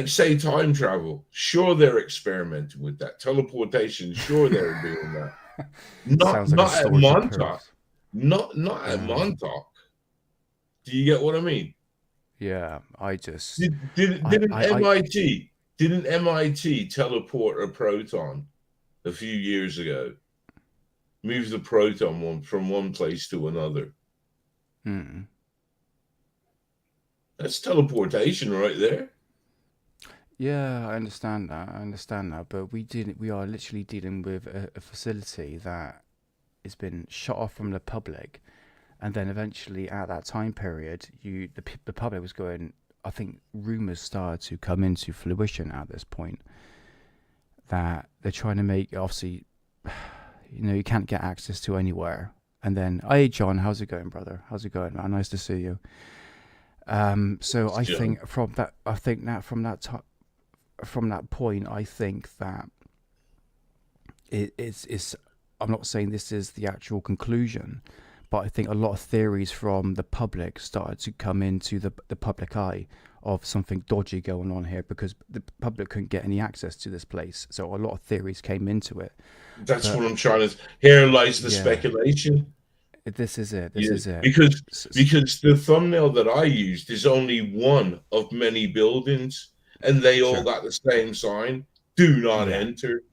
say time travel. Sure, they're experimenting with that teleportation. Sure, they're doing that. Not Sounds like a not at story for Montauk. pervs. Not at Montauk. Do you get what I mean? Yeah, I just, Didn't I, MIT teleport a proton a few years ago? Move the proton from one place to another. mm, That's teleportation right there. yeah, I understand that. I understand that, but we are literally dealing with a facility that has been shut off from the public, and then eventually at that time period, the public was going. I think rumors started to come into fruition at this point that they're trying to make, obviously, you can't get access to anywhere. And then, hey John, how's it going, brother? How's it going, man? Nice to see you. So I Still, think from that point, I think that it's. I'm not saying this is the actual conclusion, but I think a lot of theories from the public started to come into the public eye of something dodgy going on here because the public couldn't get any access to this place. So a lot of theories came into it. that's But what I'm trying to. Here lies the yeah, speculation. this is it. This Yeah, is it. because S- s- because the thumbnail that I used is only one of many buildings, and they all Sure. got the same sign: "Do not Yeah. enter."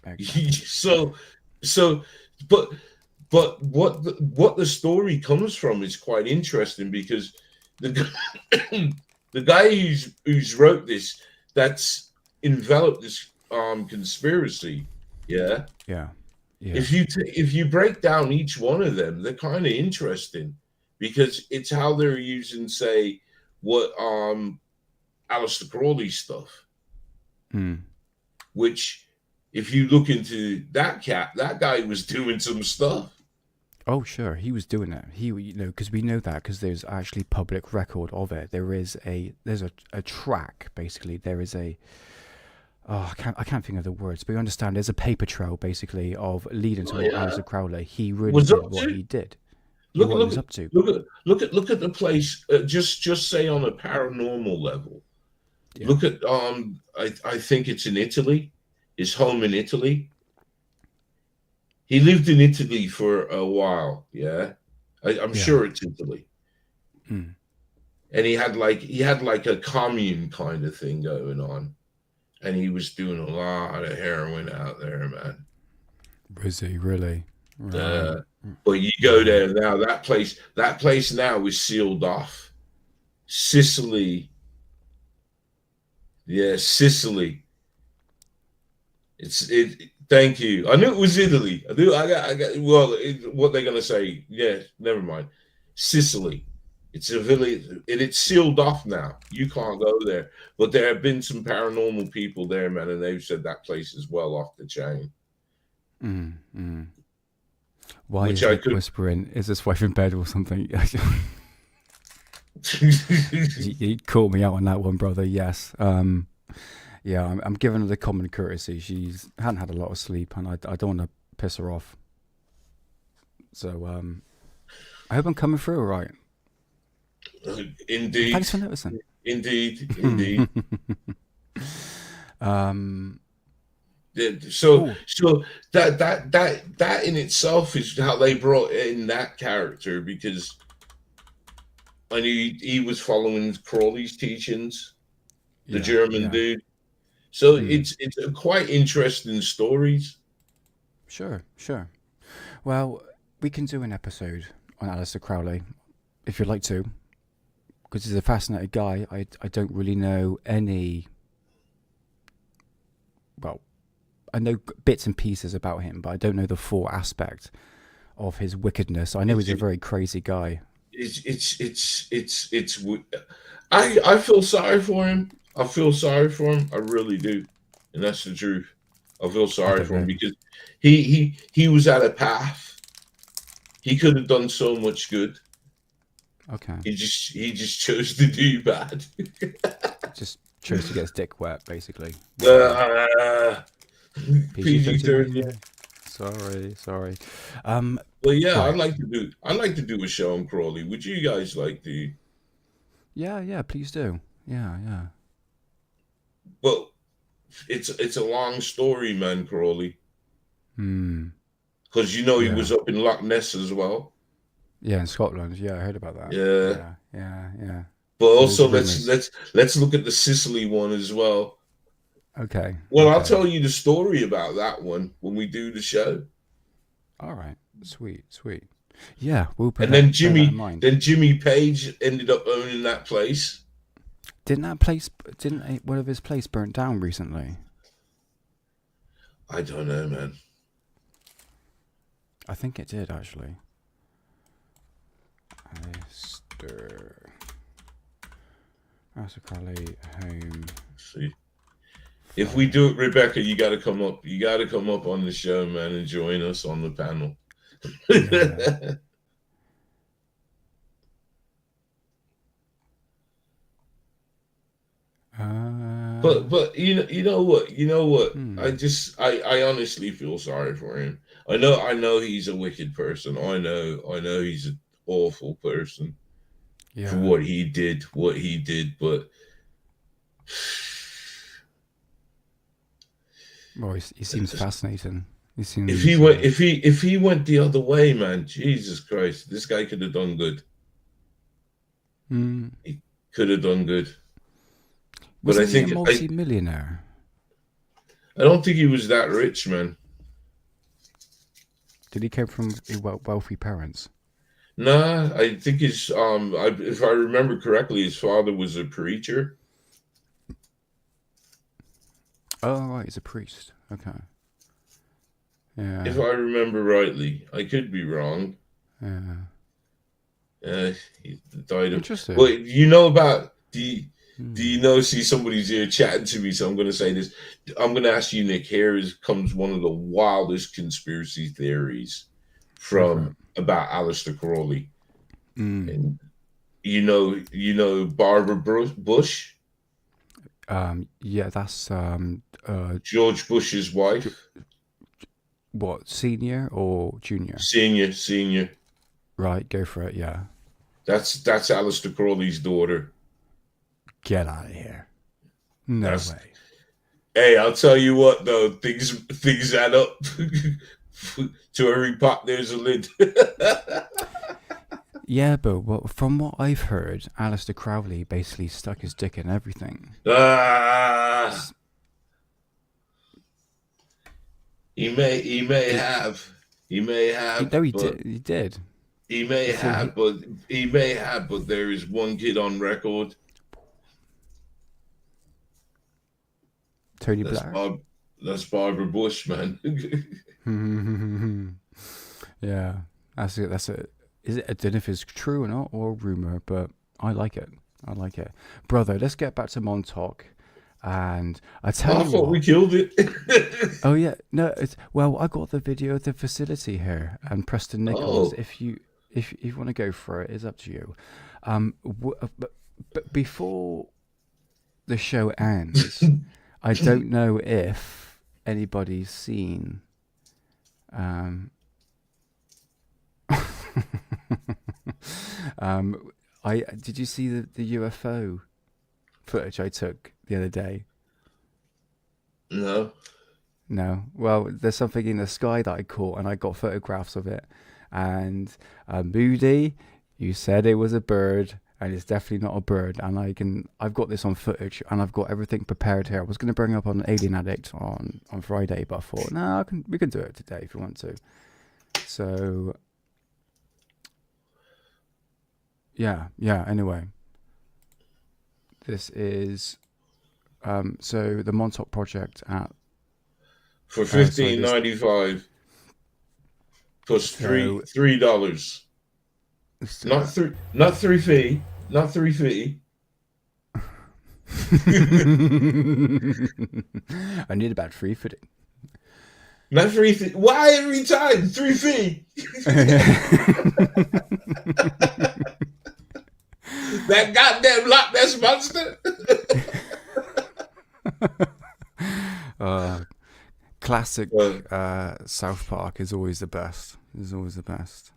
Exactly. so so but what the story comes from is quite interesting because the the guy who's wrote this, that's enveloped this conspiracy, yeah. Yeah. Yeah. If you break down each one of them, they're kind of interesting because it's how they're using, say, what Aleister Crowley stuff, Mm. which if you look into that guy was doing some stuff. Oh, sure. He was doing it. Because we know that because there's actually public record of it. There's a track basically. There is a I can't think of the words, but you understand. There's a paper trail basically of leading to Oh, what yeah, Alistair Crowley he really was did up what to. he did. Look What he look was at up to. look at the place. Just say on a paranormal level. Yeah. Look at I think it's in Italy. His home in Italy. He lived in Italy for a while. Yeah, I'm Yeah. sure it's Italy. Mm. And he had like a commune kind of thing going on, and he was doing a lot of heroin out there, man. Was he really? Right. Uh, but you go Right. there now. That place now is sealed off. Sicily, yeah, Sicily. It. Thank you. I knew it was Italy. I knew. I got. Well, what they're gonna say? Yeah, never mind. Sicily. It's a village. It's sealed off now. You can't go there. But there have been some paranormal people there, man, and they've said that place is well off the chain. Mm. Mm. Why Which is I Nick could. whispering? Is his wife in bed or something? You caught me out on that one, brother. Yes. Yeah, I'm giving her the common courtesy. She's hadn't had a lot of sleep, and I don't want to piss her off. So I hope I'm coming through all right. Indeed, Thanks for noticing. indeed. um. Yeah, So, Oh. so that in itself is how they brought in that character because I knew he was following Crawley's teachings, the Yeah. German Yeah. dude. So Mm. it's a quite interesting stories. Sure. Sure. Well, we can do an episode on Alistair Crowley if you'd like to, because he's a fascinating guy. I don't really know any. Well, I know bits and pieces about him, but I don't know the full aspect of his wickedness. I know It's he's a very crazy guy. it's. I feel sorry for him. I feel sorry for him. I really do, and that's the truth. I feel I sorry don't for him know. because he was at a path. He could have done so much good. Okay. He just chose to do bad. Just chose to get his dick wet, basically. Whatever. uh, PG PG 13. 13. Sorry. Um, Well, yeah, right. I'd like to do a show on Crawley. Would you guys like to? Yeah, please do. Yeah. Well, it's a long story, man, Crawley. Hmm. Because you know he Yeah. was up in Loch Ness as well. Yeah, in Scotland. Yeah, I heard about that. Yeah. Yeah. But Loads also of rumors. let's look at the Sicily one as well. Okay. Well, I'll Okay. tell you the story about that one when we do the show. All right. Sweet. Yeah, we'll And then bear that in mind. Jimmy Page ended up owning that place. Didn't one of his place burnt down recently? I don't know, man. I think it did actually. Mr. Crowley home. See, if we do it, Rebecca, you got to come up. You got to come up on the show, man, and join us on the panel. Yeah. But you know what Hmm. I honestly feel sorry for him. I know he's a wicked person. I know he's an awful person for Yeah. what he did. But Well, he seems fascinating. He seems. if he went the other way, man, Jesus Christ, this guy could have done good. Hmm. He could have done good. But Wasn't he a multi-millionaire? I don't think he was that rich, man. Did he come from wealthy parents? Nah, I think if I remember correctly, his father was a preacher. Oh, right, he's a priest. Okay. If Yeah. I remember rightly. I could be wrong. Yeah. He died of. Interesting. But you know about do Hmm. you know? See, somebody's here chatting to me, so I'm going to say this. I'm going to ask you, Nick. Comes one of the wildest conspiracy theories Go for it. from about Aleister Crowley, Hmm. and Barbara Bush, Yeah, that's George Bush's wife, what, senior or junior? senior. Right, go for it. Yeah. That's Aleister Crowley's daughter. Get out of here. No That's way. Hey, I'll tell you what though, things add up. To every pot, there's a lid. Yeah, but from what I've heard, Aleister Crowley basically stuck his dick in everything. Ah, Did, he may have, no, he but did. He did he may before have, he. but he may have, but there is one kid on record. Tony That's Blair. Bob. That's Barbara Bush, man. Yeah, that's it. That's it. Is it? I don't know if it's true or not, or a rumor, but I like it. I like it, brother. Let's get back to Montauk, and I tell I you thought we what. killed it. Oh yeah, no. Well, I got the video of the facility here, and Preston Nichols. Oh, If you want to go for it, it's up to you. But before the show ends, I don't know if anybody's seen. Um, I did you see the UFO footage I took the other day? no. No. Well, there's something in the sky that I caught, and I got photographs of it. And Moody, you said it was a bird, and it's definitely not a bird. And I've got this on footage, and I've got everything prepared here. I was going to bring up on Alien Addict on Friday, but I thought, no, we can do it today if you want to. So yeah. Anyway, this is so the Montauk Project at For sorry this $15.95 plus so $3. it's, Not three fee. Not 3 fee. I need about 3 feet. Not 3 feet. Why every time 3 feet? That goddamn Loch Ness monster. Classic South Park is always the best. Is always the best.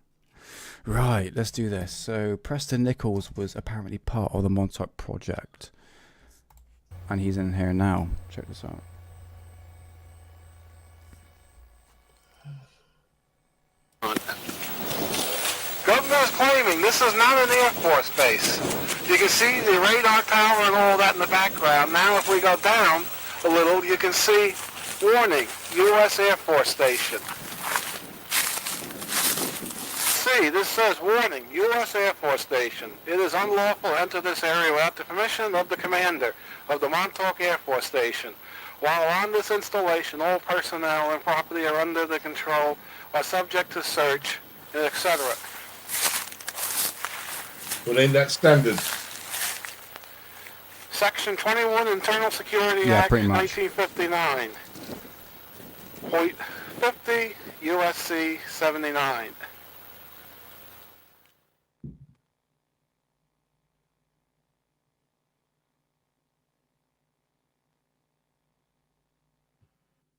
Right, let's do this. So Preston Nichols was apparently part of the Montauk Project, and he's in here now. Check this out. Governor is claiming this is not an Air Force base. You can see the radar tower and all that in the background. Now if we go down a little, you can see warning, U.S. Air Force Station. See, this says warning, U.S. Air Force Station. It is unlawful to enter this area without the permission of the commander of the Montauk Air Force Station. While on this installation, all personnel and property are under the control, are subject to search, etc. Well, ain't that standard? Section 21 Internal Security Yeah, Act pretty much. 1959. Point 50 USC 79.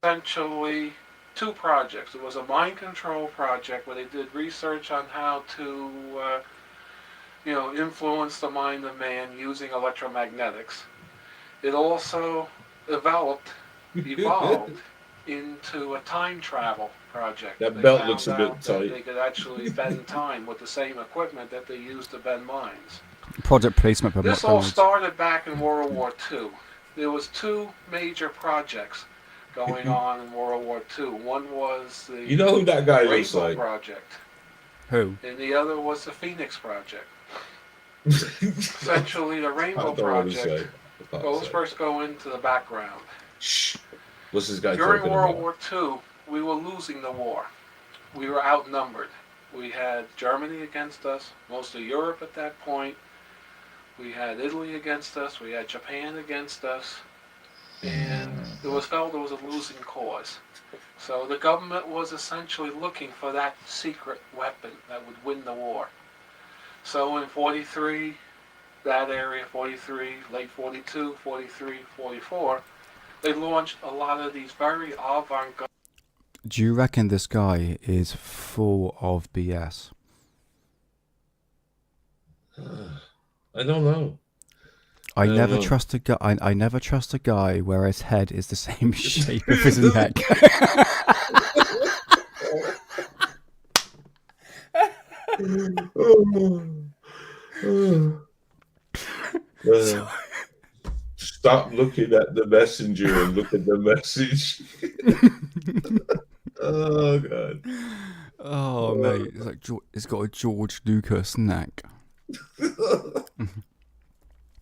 Essentially, two projects. It was a mind control project where they did research on how to, influence the mind of man using electromagnetics. It also evolved into a time travel project. That They belt found looks a out bit that tight. They could actually bend time with the same equipment that they used to bend minds. Project placement by This all McDonald's. started back in World War II. There was two major projects going on in World War II. One was the You know who that guy looks Rainbow like? Project, Who? and the other was the Phoenix Project. Essentially, the I Rainbow don't want to Project. say. I can't Well, let's say. first go into the background. Shh. What's this guy During talking World about? War II, we were losing the war. We were outnumbered. We had Germany against us, most of Europe at that point. We had Italy against us. We had Japan against us. And it was felt it was a losing cause. So the government was essentially looking for that secret weapon that would win the war. So in 43, that area, 43, late 42, 43, 44, they launched a lot of these very avant-garde. Do you reckon this guy is full of BS? I don't know. I don't never know. trust a guy. I never trust a guy where his head is the same shape as his neck. Stop looking at the messenger and look at the message. Oh god. Oh mate, it's like it's got a George Lucas neck.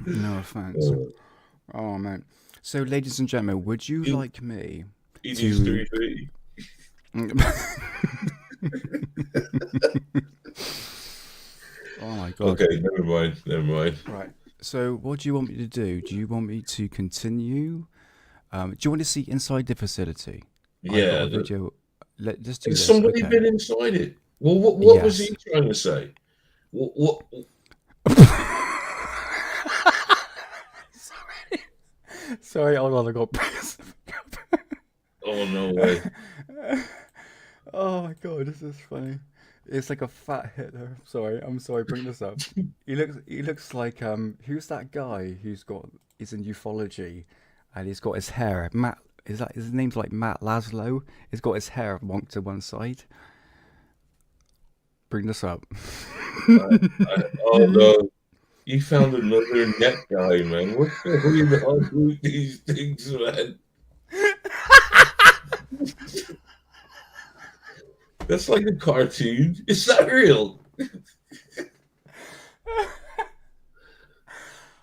No offense. Oh man. So, ladies and gentlemen, would you like me He to? needs 3 feet. Oh my god. Okay, never mind. Right. So, what do you want me to do? Do you want me to continue? Do you want to see inside the facility? I've got Yeah. a video. Let's do Has this. somebody Okay. been inside it? Well, what was Yes. he trying to say? What? Sorry, hold on. I got. Oh no way. Oh my god, this is funny. It's like a fat Hitler. I'm sorry. Bring this up. He looks like who's that guy who's he's in ufology, and he's got his hair. Matt, is that his name's like Matt Laszlo? He's got his hair wonked to one side. Bring this up. Oh no. You found another net guy, man. What the hell are you doing with these things, man? That's like a cartoon. It's not real.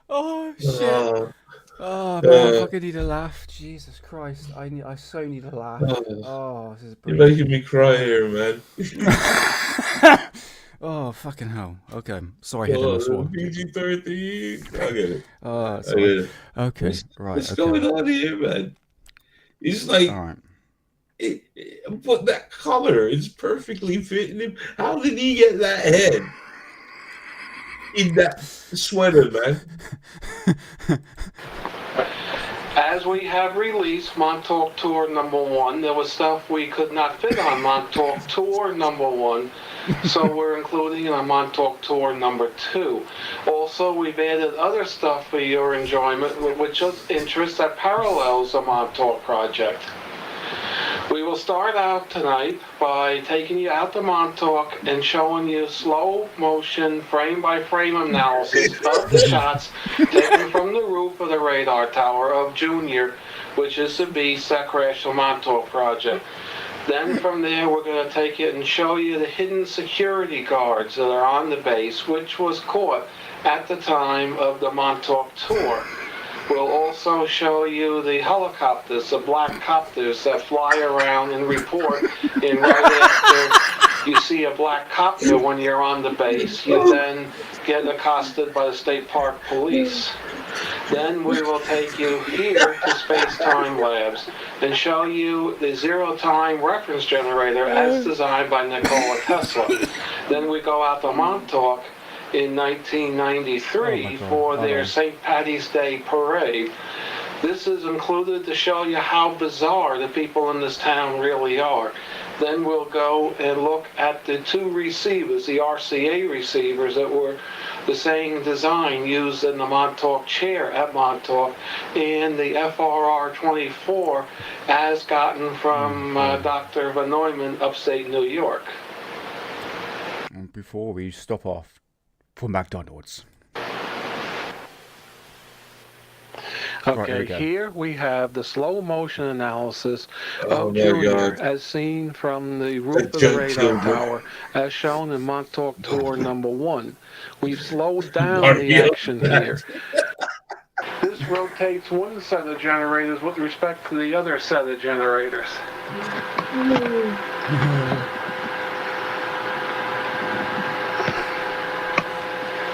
Oh shit! Oh man, I fucking need a laugh. Jesus Christ! I so need a laugh. Oh, this is You're brilliant. making me cry here, man. Oh, fucking hell. Okay. Sorry, I hit on a swan. PG-13. I get it. I Sorry. get it. Okay, right, What's okay. going on here, man? It's like, Alright. but that color is perfectly fitting him. How did he get that head in that sweater, man? As we have released Montauk Tour #1, there was stuff we could not fit on Montauk Tour #1, so we're including it on Montauk Tour #2. Also, we've added other stuff for your enjoyment, which is interest that parallels the Montauk Project. We will start out tonight by taking you out to Montauk and showing you slow motion, frame by frame analysis of the shots taken from the roof of the radar tower of Junior, which is the beast that crashed the Montauk Project. Then from there, we're going to take it and show you the hidden security guards that are on the base, which was caught at the time of the Montauk tour. We'll also show you the helicopters, the black copters that fly around and report. And right after you see a black copter when you're on the base, you then get accosted by the State Park Police. Then we will take you here to Space Time Labs and show you the zero-time reference generator as designed by Nikola Tesla. Then we go out to Montauk in 1993 for their St. Paddy's Day parade. This is included to show you how bizarre the people in this town really are. Then we'll go and look at the two receivers, the RCA receivers that were the same design used in the Montauk chair at Montauk, and the FRR-24 as gotten from Dr. Van Neumann, upstate New York. Before we stop off for McDonald's. Okay, here we have the slow motion analysis of Junior as seen from the roof of the radar tower as shown in Montauk Tour #1. We've slowed down the action here. This rotates one set of generators with respect to the other set of generators.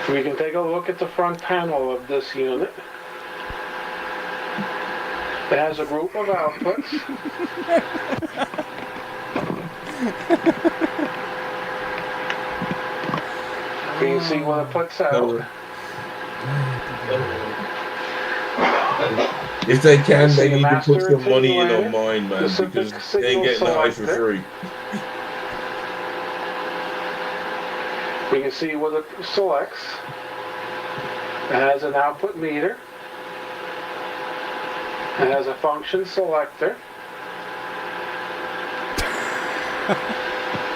We can take a look at the front panel of this unit. It has a group of outputs. You can see what it puts out. If they can, they need to put some money in on mine, man, because they ain't getting that for free. You can see what it selects. It has an output meter. It has a function selector.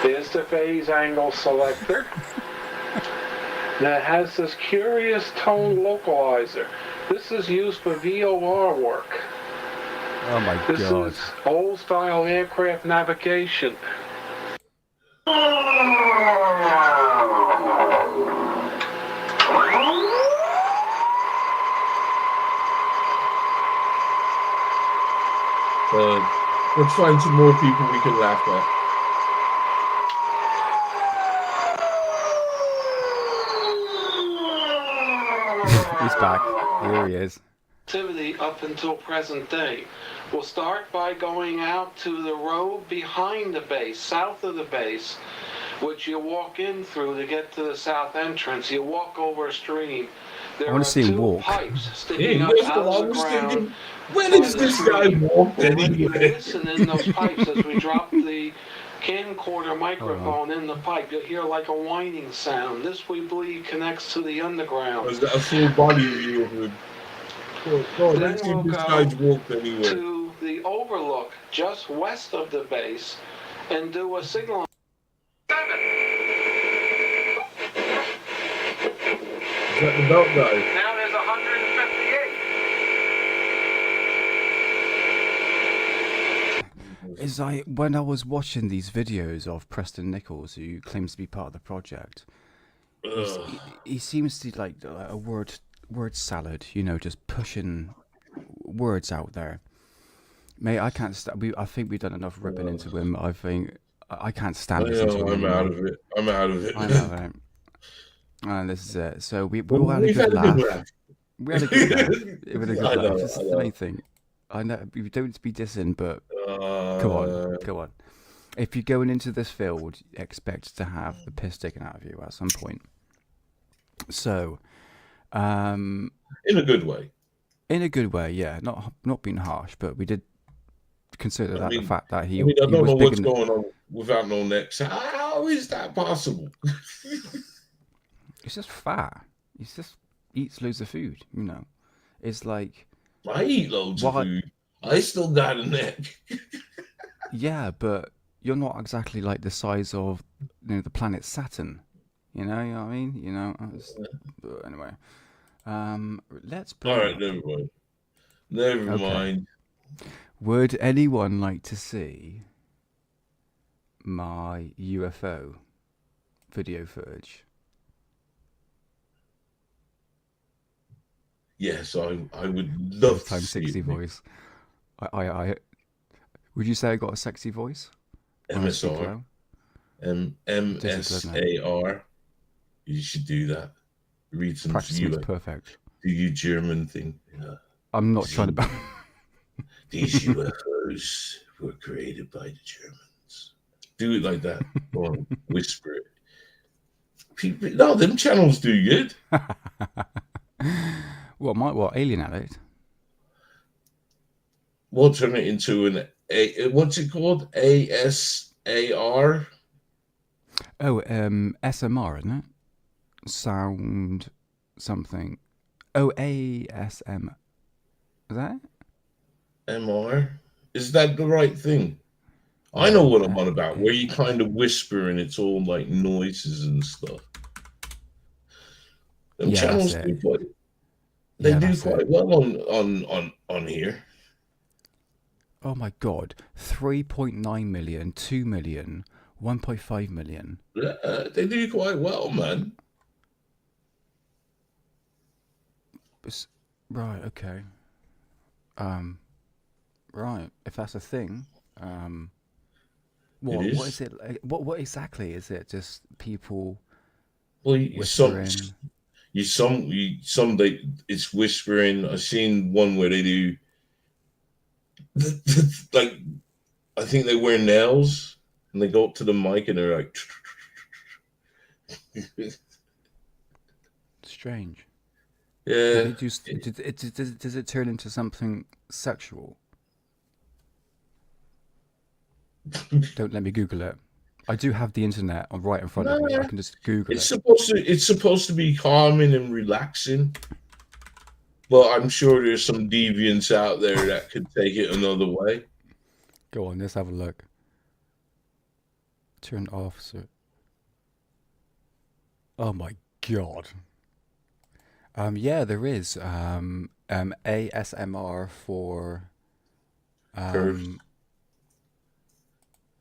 There's the phase angle selector. And it has this curious tone localizer. This is used for VOR work. Oh my God. This is old style aircraft navigation. Let's find some more people we can laugh at. He's back. Here he is. Activity up until present day. We'll start by going out to the road behind the base, south of the base, which you walk in through to get to the south entrance. You walk over a stream. There are two pipes sticking up out of the ground. When is this guy walked anywhere? Listen in those pipes as we drop the camcorder microphone in the pipe. You'll hear like a whining sound. This, we believe, connects to the underground. Was that a full body view of him? Let's see if this guy's walked anywhere. To the overlook just west of the base and do a signal. 7. Is that the belt guy? Now there's 158. When I was watching these videos of Preston Nichols, who claims to be part of the project, he seems to like a word salad, you know, just pushing words out there. Mate, I can't stop. I think we've done enough ripping into him. I think I can't I stand listening to know, them I'm out anymore. of it. I'm out of it. I'm out of it. And this is it. So we But all had a we've good had a good laugh. laugh. We had a good laugh. It was a good I laugh. know, This I is the main know. thing. I know you don't be dissing, but go on, Uh, go on. If you're going into this field, expect to have the piss taken out of you at some point. So, in a good way. in a good way, yeah. Not being harsh, but we did consider I that the mean, fact that I mean, I he don't was know big what's in. going on without no neck. So how is that possible? He's just fat. He's just eats loads of food. You know, it's like I eat loads of what? food. I still got a neck. Yeah, but you're not exactly like the size of the planet Saturn. You know what I mean? But anyway, let's All bring right, up. never mind. Never Okay. mind. Would anyone like to see my UFO video footage? Yes, I would This love to time see 60 it, mate. voice. Would you say I got a sexy voice when I speak MSR, low? Does it, doesn't it? MSAR. You should do that. Read some Practice makes perfect. do you German thing. Yeah. I'm not trying to. These UFOs were created by the Germans. Do it like that. Go on, whisper it. People, no, them channels do good. What? Alien Addict? We'll turn it into an what's it called? ASAR. Oh, SMR, isn't it? Sound something. Oh, ASM. Is that it? MR. Is that the right thing? I know No. what I'm on about, where you kind of whisper and it's all like noises and stuff. Them Yeah, that's channels it. they Yeah, do that's it. quite well on here. Oh my god. 3.9 million, 2 million, 1.5 million. They do quite well, man. Right, okay. Um, right. If that's a thing, It what is. is it? What exactly is it? Just people Well, whispering? some they it's whispering. I've seen one where they do like I think they wear nails and they go up to the mic and they're like, Strange. Do yeah. they do? Does it turn into something sexual? Don't let me Google it. I do have the internet right in front of me. I Nah, can just Google it. it's supposed to be calming and relaxing, but I'm sure there's some deviants out there that could take it another way. Go on, let's have a look. Turn off. So. Oh my god. Yeah, there is. ASMR for. Curves.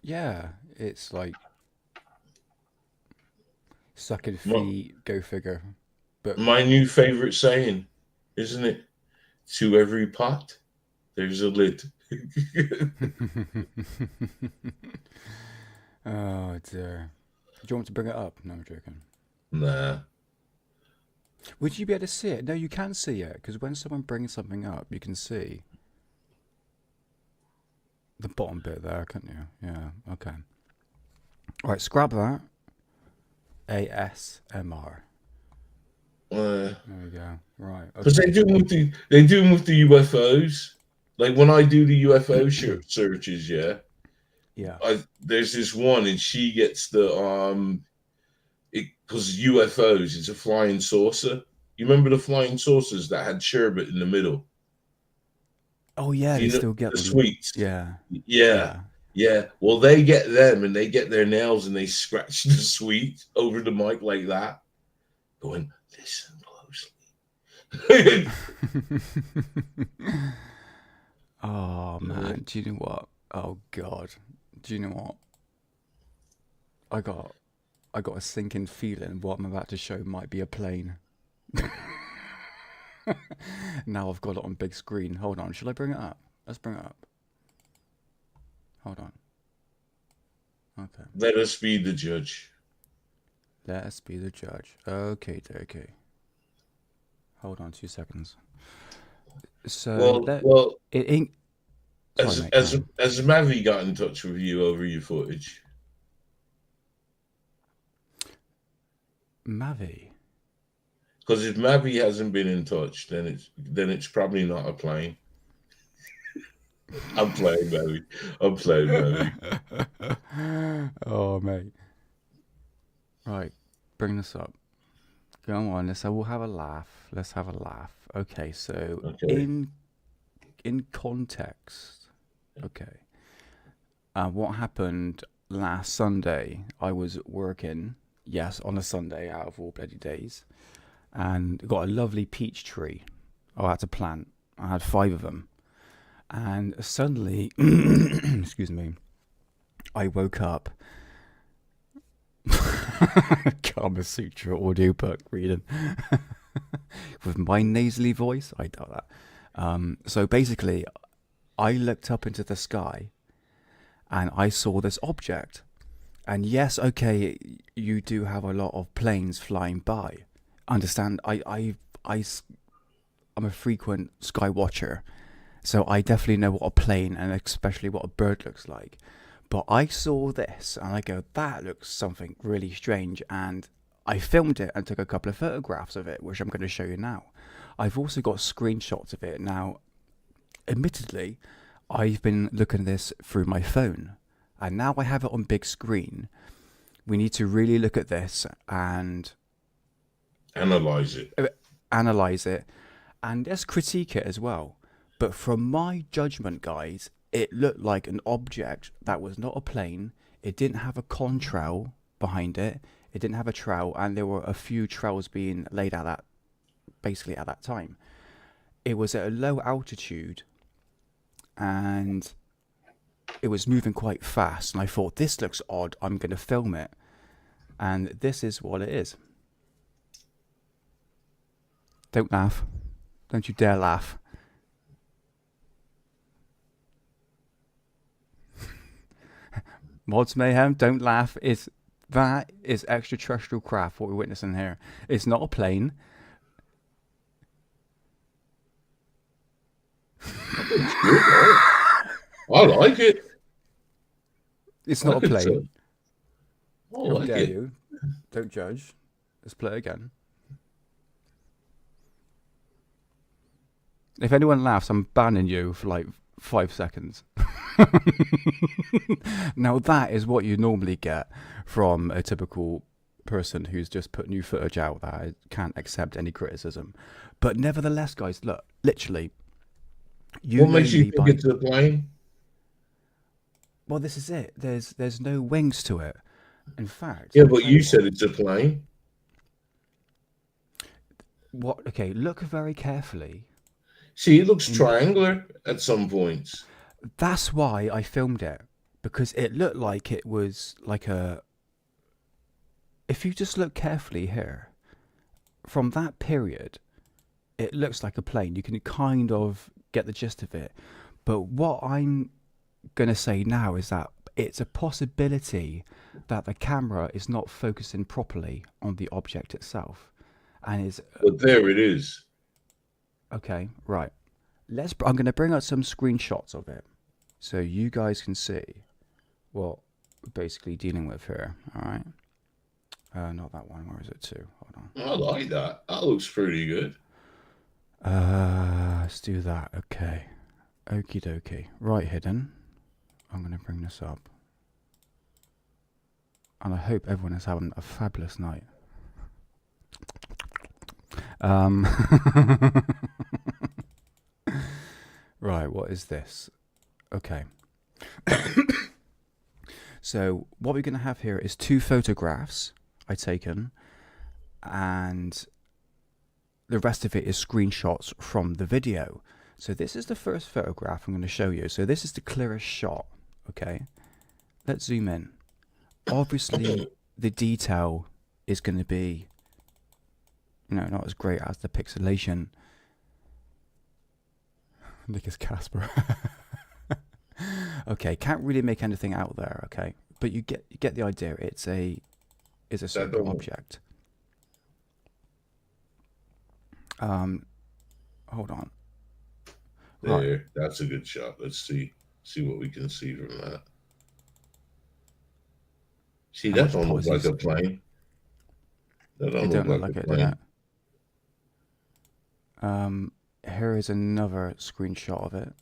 Yeah, it's like sucking My, feet. Go figure. But my new favorite saying, isn't it? To every pot, there's a lid. oh dear. Do you want me to bring it up? No, I'm joking. Nah. Would you be able to see it? No, you can see it because when someone brings something up, you can see the bottom bit there, can't you? Yeah. Okay. All right. Scrap that. ASMR. There we go. Right. Because Okay. they do them with the UFOs. Like when I do the UFO searches, yeah, Yeah. there's this one and she gets the because UFOs it's a flying saucer. You remember the flying saucers that had sherbet in the middle? Oh yeah, Do they you know still get the them. sweets? Yeah. Yeah, Yeah. yeah. Well, they get them and they get their nails and they scratch the sweet over the mic like that, going, listen closely. oh man, do you know what? Oh god, do you know what? I got a sinking feeling what I'm about to show might be a plane. Now I've got it on big screen. Hold on, should I bring it up? Let's bring it up. Hold on. Okay. Let us be the judge. Let us be the judge. Okay, okay. Hold on 2 seconds. So that Well, it ain't. Sorry, as mate. as as Mavi got in touch with you over your footage. Mavi. Because if Mavi hasn't been in touch, then it's probably not a plane. I'm playing Mavi. I'm playing Mavi. Oh, mate. Right, bring this up. Go on. We'll have a laugh. Let's have a laugh. Okay, so Okay. in context. Okay. What happened last Sunday? I was working. Yes, on a Sunday out of all bloody days, and got a lovely peach tree. I had to plant. I had 5 of them, and suddenly, excuse me, I woke up. Kama Sutra audiobook reading with my nasally voice. I doubt that. So basically, I looked up into the sky, and I saw this object. And yes, okay, you do have a lot of planes flying by. Understand? I'm a frequent sky watcher, so I definitely know what a plane and especially what a bird looks like. But I saw this and I go, that looks something really strange. And I filmed it and took a couple of photographs of it, which I'm going to show you now. I've also got screenshots of it. Now, admittedly, I've been looking at this through my phone. And now I have it on big screen. We need to really look at this and Analyze it. analyze it, and let's critique it as well. But from my judgment, guys, it looked like an object that was not a plane. It didn't have a contrail behind it. It didn't have a trowel, and there were a few trowels being laid out at that time. It was at a low altitude, and it was moving quite fast. And I thought, this looks odd. I'm going to film it, and this is what it is. Don't laugh. Don't you dare laugh. Mods Mayhem, don't laugh. That is extraterrestrial craft, what we're witnessing here. It's not a plane. I like it. It's not a plane. I How like dare it. you? Don't judge. Let's play it again. If anyone laughs, I'm banning you for like 5 seconds. Now that is what you normally get from a typical person who's just put new footage out that can't accept any criticism. But nevertheless, guys, look, literally, What makes you think it's a plane? Well, this is it. There's no wings to it. In fact, Yeah, but you said it's a plane. What? Okay, look very carefully. See, it looks triangular at some points. That's why I filmed it, because it looked like it was like a... If you just look carefully here, from that period, it looks like a plane. You can kind of get the gist of it. But what I'm going to say now is that it's a possibility that the camera is not focusing properly on the object itself. And is... But there it is. Okay, right. I'm going to bring out some screenshots of it so you guys can see what we're basically dealing with here. All right. Not that one. Where is it to? Hold on. I like that. That looks pretty good. Let's do that. Okay. Okie dokie. Right, hidden. I'm going to bring this up. And I hope everyone is having a fabulous night. Right, what is this? Okay. So what we're going to have here is 2 photographs I taken, and the rest of it is screenshots from the video. So this is the first photograph I'm going to show you. So this is the clearest shot. Okay. Let's zoom in. Obviously, the detail is going to be, not as great as the pixelation. Nick is Casper. Okay, can't really make anything out there, okay? but you get the idea. It's a circular don't object. Hold on. Right. there. That's a good shot. Let's see what we can see from that. See, How that much don't look like apologies? a plane. That It don't don't look look like like a it, does plane. it? Here is another screenshot of it.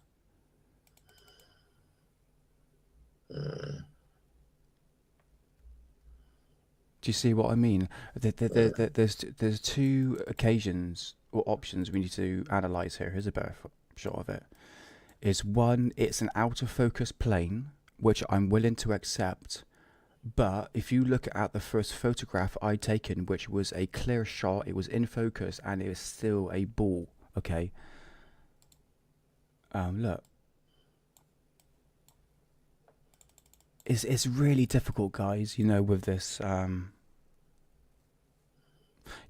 Do you see what I mean? There's two occasions or options we need to analyze here. Here's a better shot of it. Is one, it's an out of focus plane, which I'm willing to accept. But if you look at the first photograph I'd taken, which was a clear shot, it was in focus and it was still a ball. Okay. Look. It's really difficult, guys, you know, with this.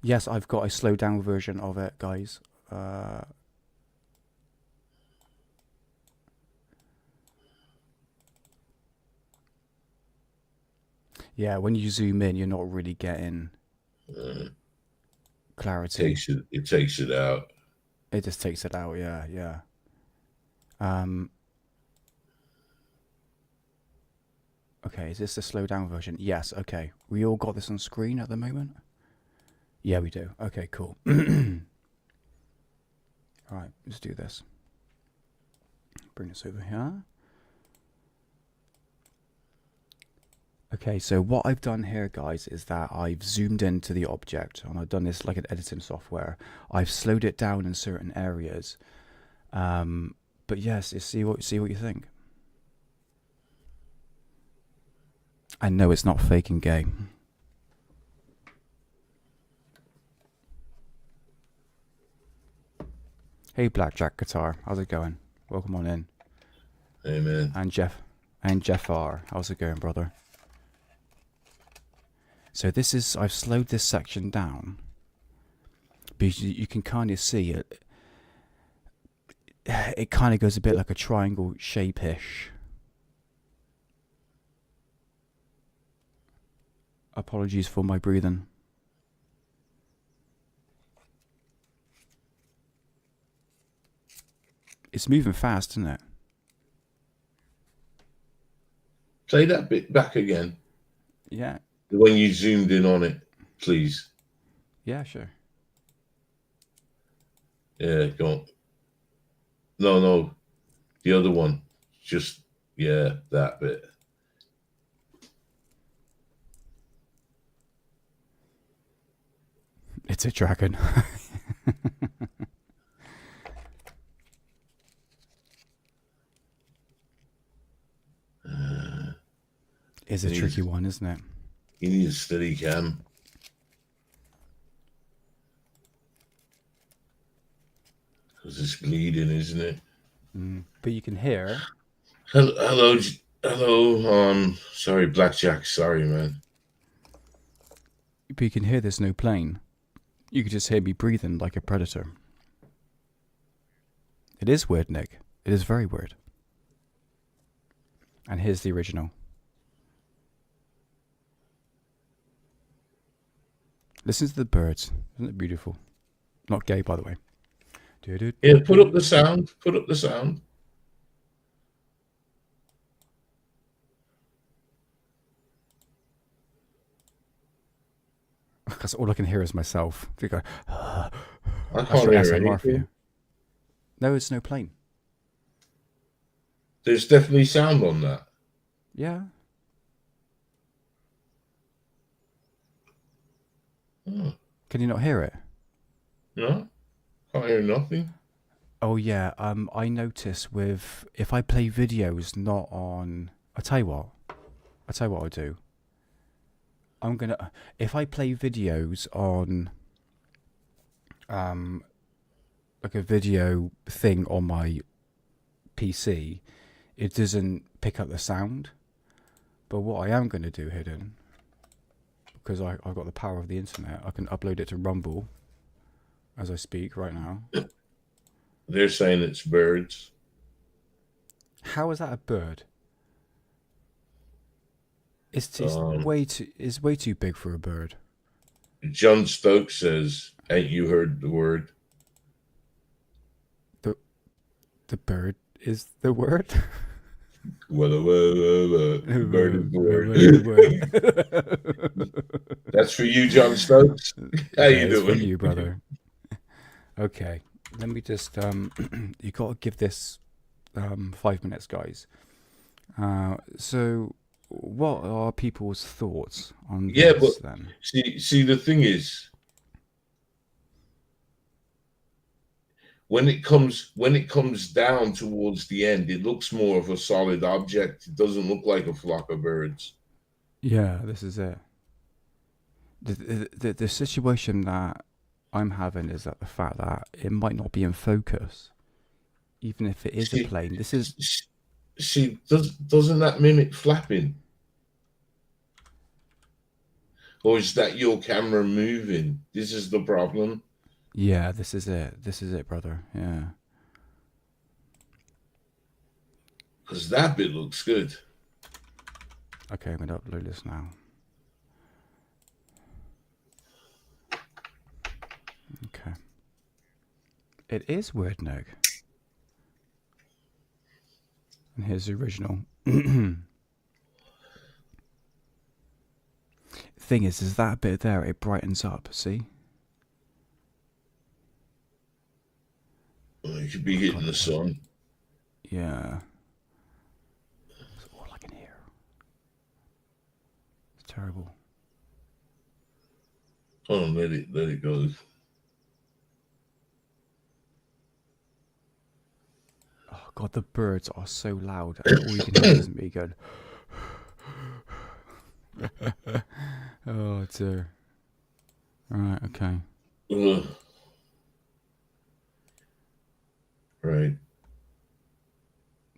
Yes, I've got a slowed down version of it, guys. Yeah, when you zoom in, you're not really getting clarity. It takes it out. It just takes it out, yeah, yeah. Okay, is this the slow down version? Yes, okay. We all got this on screen at the moment? Yeah, we do. Okay, cool. Alright, let's do this. Bring this over here. Okay, so what I've done here, guys, is that I've zoomed into the object, and I've done this like an editing software. I've slowed it down in certain areas. But yes, see what you think. I know it's not fake and gay. Hey, Blackjack Guitar, how's it going? Welcome on in. Hey, man. And Jeff R, how's it going, brother? So this is, I've slowed this section down because you can kind of see it. It kind of goes a bit like a triangle shape-ish. Apologies for my breathing. It's moving fast, isn't it? Play that bit back again. Yeah. When you zoomed in on it, please. Yeah, sure. Yeah, go on. No, the other one. Just, yeah, that bit. It's a dragon. It's a tricky one, isn't it? You need a steady cam. Because it's bleeding, isn't it? But you can hear. Hello. Sorry, Blackjack. Sorry, man. But you can hear there's no plane. You can just hear me breathing like a predator. It is weird, Nick. It is very weird. And here's the original. Listen to the birds. Isn't it beautiful? Not gay, by the way. Yeah, put up the sound. Put up the sound. Because all I can hear is myself. If you go, I that's can't your hear SMR for you. anything. No, it's no plane. There's definitely sound on that. Yeah. Oh, Can you not hear it? no, can't hear nothing. Oh yeah. I notice if I play videos not on. I tell you what I'll do. If I play videos on like a video thing on my PC, it doesn't pick up the sound. But what I am going to do hidden, because I've got the power of the internet, I can upload it to Rumble as I speak right now. They're saying it's birds. How is that a bird? It's Um, way too big for a bird. John Stokes says, "Ain't you heard the word?" The the bird is the word. The bird is the The word. word. That's for you, John Stokes. How Yeah, you it's for doing? you, brother. Okay, let me just you gotta give this 5 minutes, guys. So, what are people's thoughts on Yeah, but this then? see, the thing is, when it comes down towards the end, it looks more of a solid object. It doesn't look like a flock of birds. Yeah, this is it. The situation that I'm having is that the fact that it might not be in focus, even if it is a See, plane. This is doesn't that mimic flapping, or is that your camera moving? This is the problem. yeah, this is it. This is it, brother. Yeah. Because that bit looks good. Okay, I'm gonna upload this now. Okay. It is weird, Nick. And here's the original. Thing is that bit there, it brightens up, see? You could be Oh, hitting God, the sun. yeah. That's all I can hear. It's terrible. Oh, let it go. Oh, God, the birds are so loud, and all you can hear isn't me good. Oh, dear. Right, okay. Ugh. Right.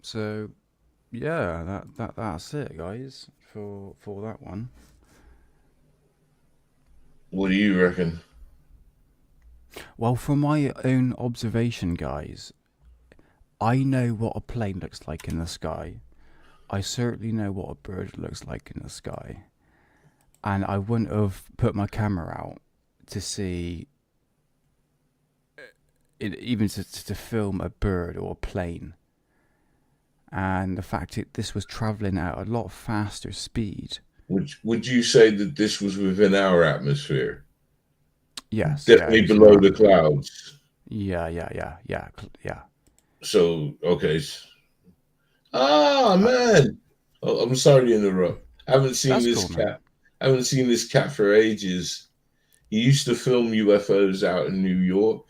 So, yeah, that's it, guys, for that one. What do you reckon? Well, from my own observation, guys, I know what a plane looks like in the sky. I certainly know what a bird looks like in the sky. And I wouldn't have put my camera out to see, even to film a bird or a plane. And the fact that this was traveling at a lot faster speed. Would you say that this was within our atmosphere? Yes, yeah, it Definitely was in below our. the clouds. Yeah. So, okay. Ah, man. Oh, I'm sorry to interrupt. I haven't seen That's this cool, man. cat. I haven't seen this cat for ages. He used to film UFOs out in New York.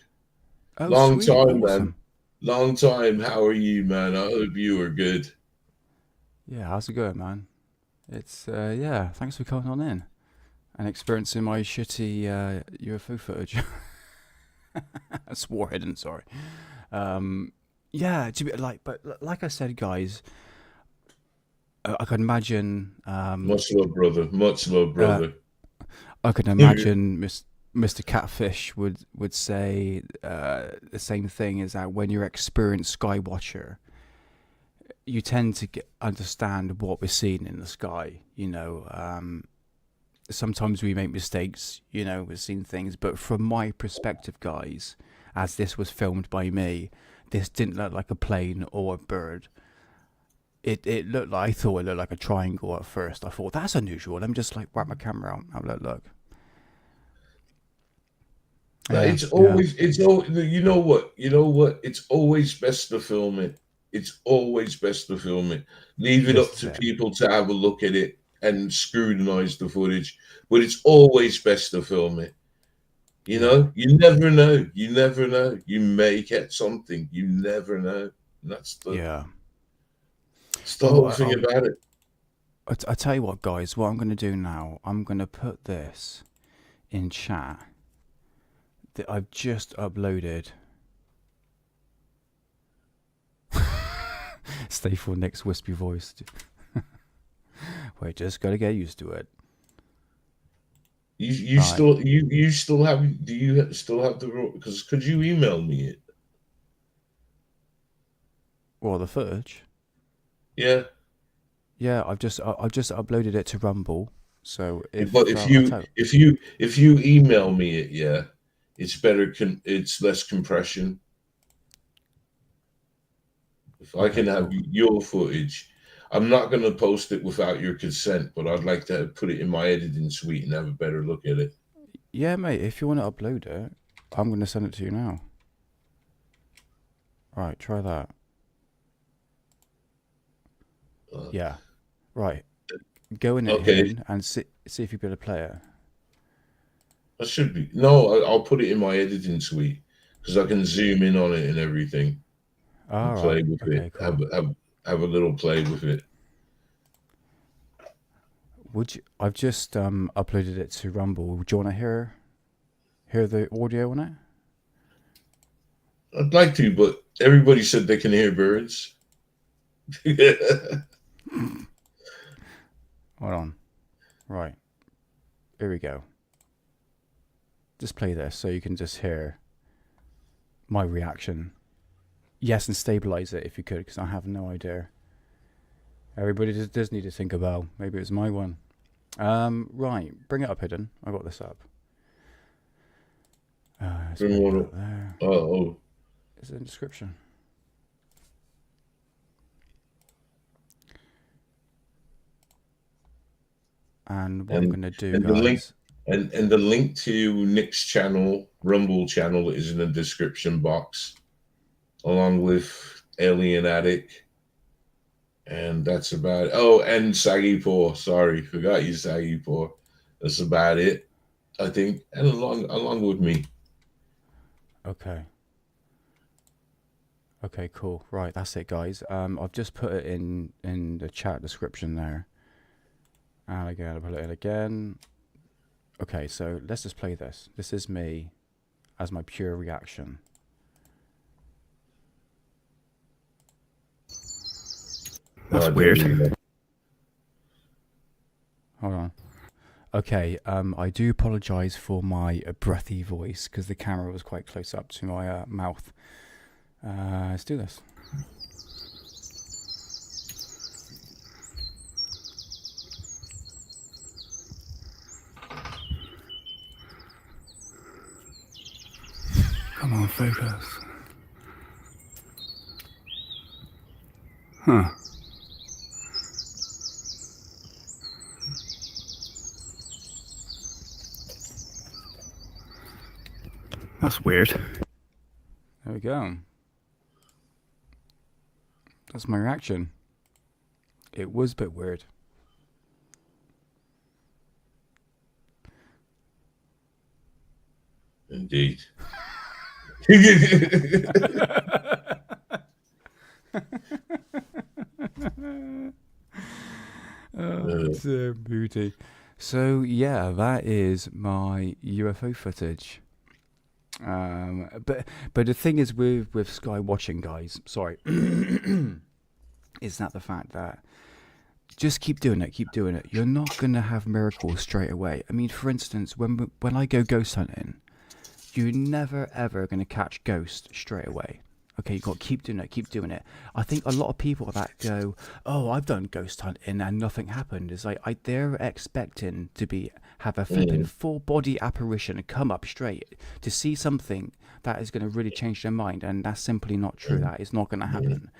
Oh, Long sweet, time, man. awesome. Long time. How are you, man? I hope you are good. Yeah, how's it going, man? It's yeah. Thanks for coming on in and experiencing my shitty UFO footage. I swore I didn't. Sorry. Yeah, to be like I said, guys, I can imagine. Much love, brother. Much love, Uh, brother. I can imagine Mr. Catfish would say the same thing. Is that when you're experienced skywatcher, you tend to understand what we're seeing in the sky. Sometimes we make mistakes. We've seen things, but from my perspective, guys, as this was filmed by me, this didn't look like a plane or a bird. It looked like, I thought it looked like a triangle at first. I thought that's unusual. Let me just whack my camera out. Have a look. Yeah, yeah. It's always, you know what? It's always best to film it. It's always best to film it. Leave it up This is to it. people to have a look at it and scrutinize the footage. But it's always best to film it. Yeah. You never know. You never know. You may get something. You never know. And that's Yeah. the Well, whole thing about it. I tell you what, guys. What I'm going to do now, I'm going to put this in chat that I've just uploaded. Stay for Nick's wispy voice. We're just got to get used to it. You still have, do you still have the, because could you email me it? Well, the footage. Yeah. Yeah, I've just uploaded it to Rumble. So But if I'll tell. if you email me it, yeah, it's better. It's less compression. If I Okay, can have cool. your footage, I'm not going to post it without your consent, but I'd like to put it in my editing suite and have a better look at it. Yeah, mate. If you want to upload it, I'm gonna send it to you now. All right, try that. Uh, Yeah. Right. Go in it okay, here and see if you better play it. I should be. No, I'll put it in my editing suite because I can zoom in on it and everything and All play right. with it. Okay, cool. Have a little play with it. Would you? I've just uploaded it to Rumble. Do you want to hear the audio on it? I'd like to, but everybody said they can hear birds. Hold on. Right. Here we go. Just play this so you can just hear my reaction. Yes, and stabilize it if you could, because I have no idea. Everybody does need to think about maybe it's my one. Right, bring it up, hidden. I got this up. Let's bring it up there. Oh, Is it in the description? And what I'm gonna do, and the link guys. and the link to Nick's channel, Rumble channel, is in the description box, along with Alien Attic, and that's about it. Oh, and Saggy Paw. Sorry, forgot you, Saggy Paw. That's about it, I think. And along with me. Okay. Okay, cool. Right, that's it, guys. I've just put it in the chat description there. And again, I'll put it in again. Okay, so let's just play this. This is me as my pure reaction. That's weird. Hold on. Okay, I do apologise for my breathy voice because the camera was quite close up to my mouth. Let's do this. Come on, focus. Huh. That's weird. There we go. That's my reaction. It was a bit weird. Indeed. Dear beauty. So yeah, that is my UFO footage. But the thing is with Skywatching, guys, sorry, is that the fact that just keep doing it. You're not gonna have miracles straight away. I mean, for instance, when I go ghost hunting, you're never ever gonna catch ghosts straight away. Okay, you got to keep doing it. I think a lot of people that go, "Oh, I've done ghost hunting and nothing happened," is like they're expecting to have a flipping full body apparition and come up straight to see something that is going to really change their mind, and that's simply not true. That is not going to happen.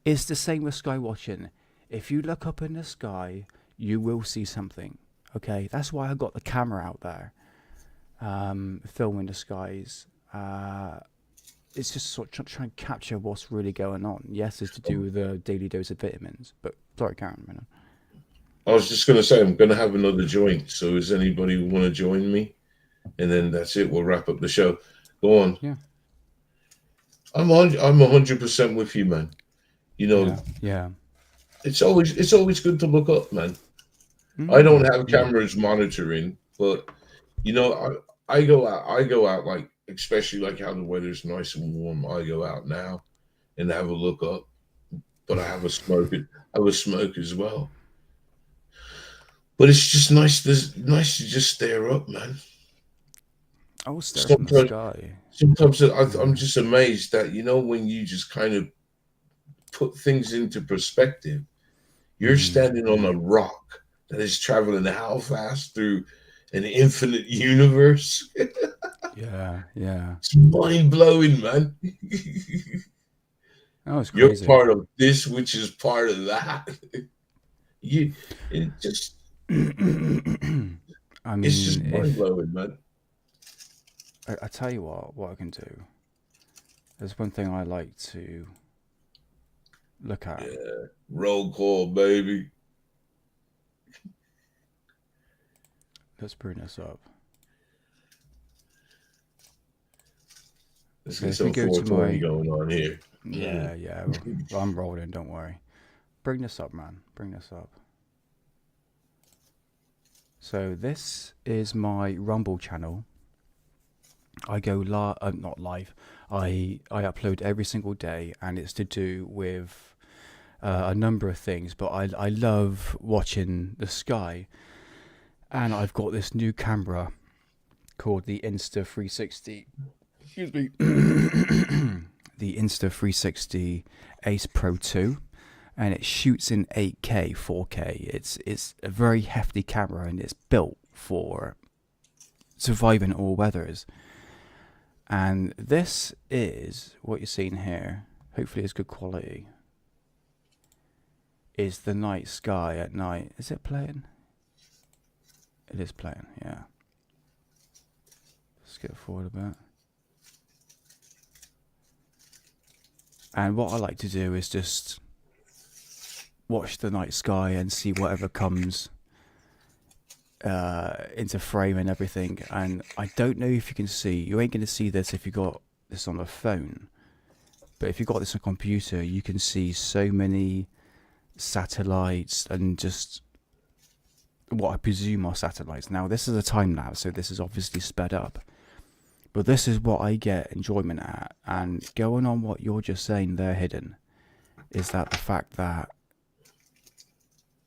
It's the same with sky watching. If you look up in the sky, you will see something. Okay, that's why I got the camera out there, filming the skies. It's just sort of trying to capture what's really going on. Yes, it's to do with the daily dose of vitamins. But sorry, Karen. Man. I was just going to say, I'm going to have another joint. So, is anybody want to join me? And then that's it. We'll wrap up the show. Go on. Yeah. I'm 100% with you, man. You know, yeah. It's always good to look up, man. I don't have cameras monitoring, but you know, I go out like, especially like how the weather's nice and warm. I go out now and have a look up, but I have a smoke as well. But it's just nice to just stare up, man. I will stare from the sky. Sometimes I'm just amazed that, you know, when you just kind of put things into perspective, You're standing on a rock that is traveling how fast through an infinite universe? Yeah, yeah. It's mind blowing, man. Oh, it's You're crazy. part of this, which is part of that. you, it just, I it's just mean, mind if blowing, man. I tell you what I can do. There's one thing I like to look at. Yeah, roll call, baby. Let's bring this up. Let's So get if we some go to 420 my, going on here. yeah, well, I'm rolling. Don't worry. Bring this up, man. Bring this up. So this is my Rumble channel. I go not live. I upload every single day, and it's to do with a number of things. But I love watching the sky, and I've got this new camera called the Insta360. Excuse me. The Insta360 Ace Pro 2, and it shoots in 8K, 4K. It's a very hefty camera, and it's built for surviving all weathers. And this is what you're seeing here. Hopefully, it's good quality. Is the night sky at night? Is it playing? It is playing. Yeah. Let's get forward a bit. And what I like to do is just watch the night sky and see whatever comes into frame and everything. And I don't know if you can see, you ain't going to see this if you got this on a phone, but if you got this on a computer, you can see so many satellites and just what I presume are satellites. Now this is a time lapse, so this is obviously sped up, but this is what I get enjoyment at. And going on what you're just saying there, Hidden, is that the fact that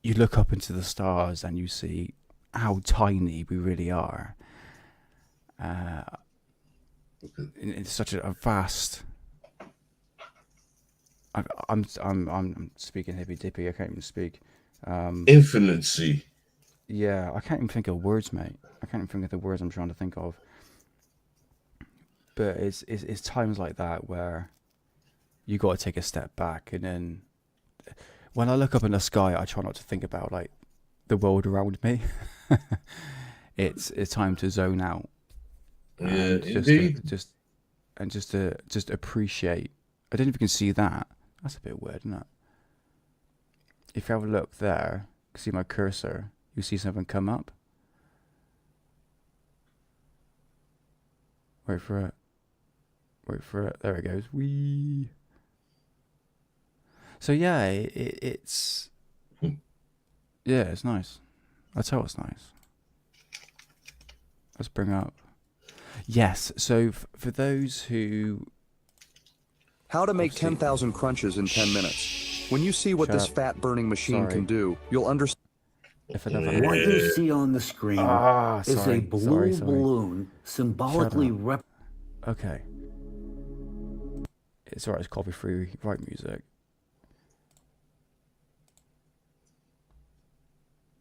you look up into the stars and you see how tiny we really are. It's such a vast. I'm speaking hippy dippy. I can't even speak. Infinity. Yeah, I can't even think of words, mate. I can't even think of the words I'm trying to think of. But it's times like that where you got to take a step back, and then when I look up in the sky, I try not to think about like the world around me. It's time to zone out. Yeah, And indeed. just to appreciate. I don't know if you can see that. That's a bit weird, isn't it? If you have a look there, you can see my cursor. You see something come up. Wait for it. Wait for it. There it goes. Wee. So yeah, it's yeah, it's nice. That's how it's nice. Let's bring up. Yes. So for those who How to make Obviously- 10,000 crunches in 10 minutes. When you see what Shut this up. fat-burning machine Sorry. can do, you'll understand. if another What you see on the screen is sorry, a blue sorry. balloon symbolically Shut Okay. It's alright, it's copy free right music.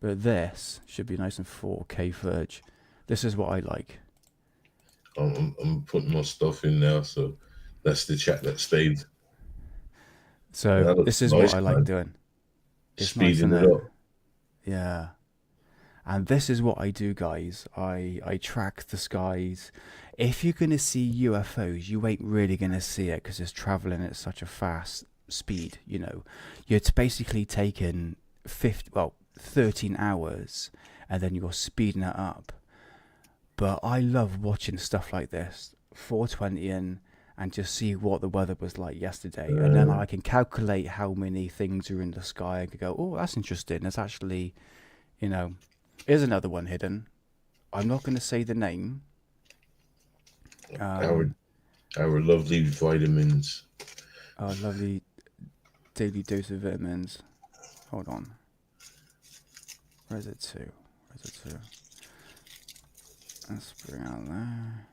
But this should be nice and 4K footage. This is what I like. I'm putting my stuff in now, so that's the chat that stayed. So That looks this is nice, what I like man. doing. It's nice, Speeding isn't it it? up. Yeah. And this is what I do, guys. I track the skies. If you're going to see UFOs, you ain't really going to see it because it's traveling at such a fast speed, you know. You're basically taking 13 hours and then you're speeding it up. But I love watching stuff like this, 420 and just see what the weather was like yesterday. And then I can calculate how many things are in the sky. I could go, oh, that's interesting. There's actually, you know, here's another one hidden. I'm not going to say the name. Our lovely vitamins. Our lovely daily dose of vitamins. Hold on. Where's it to? Let's bring out there.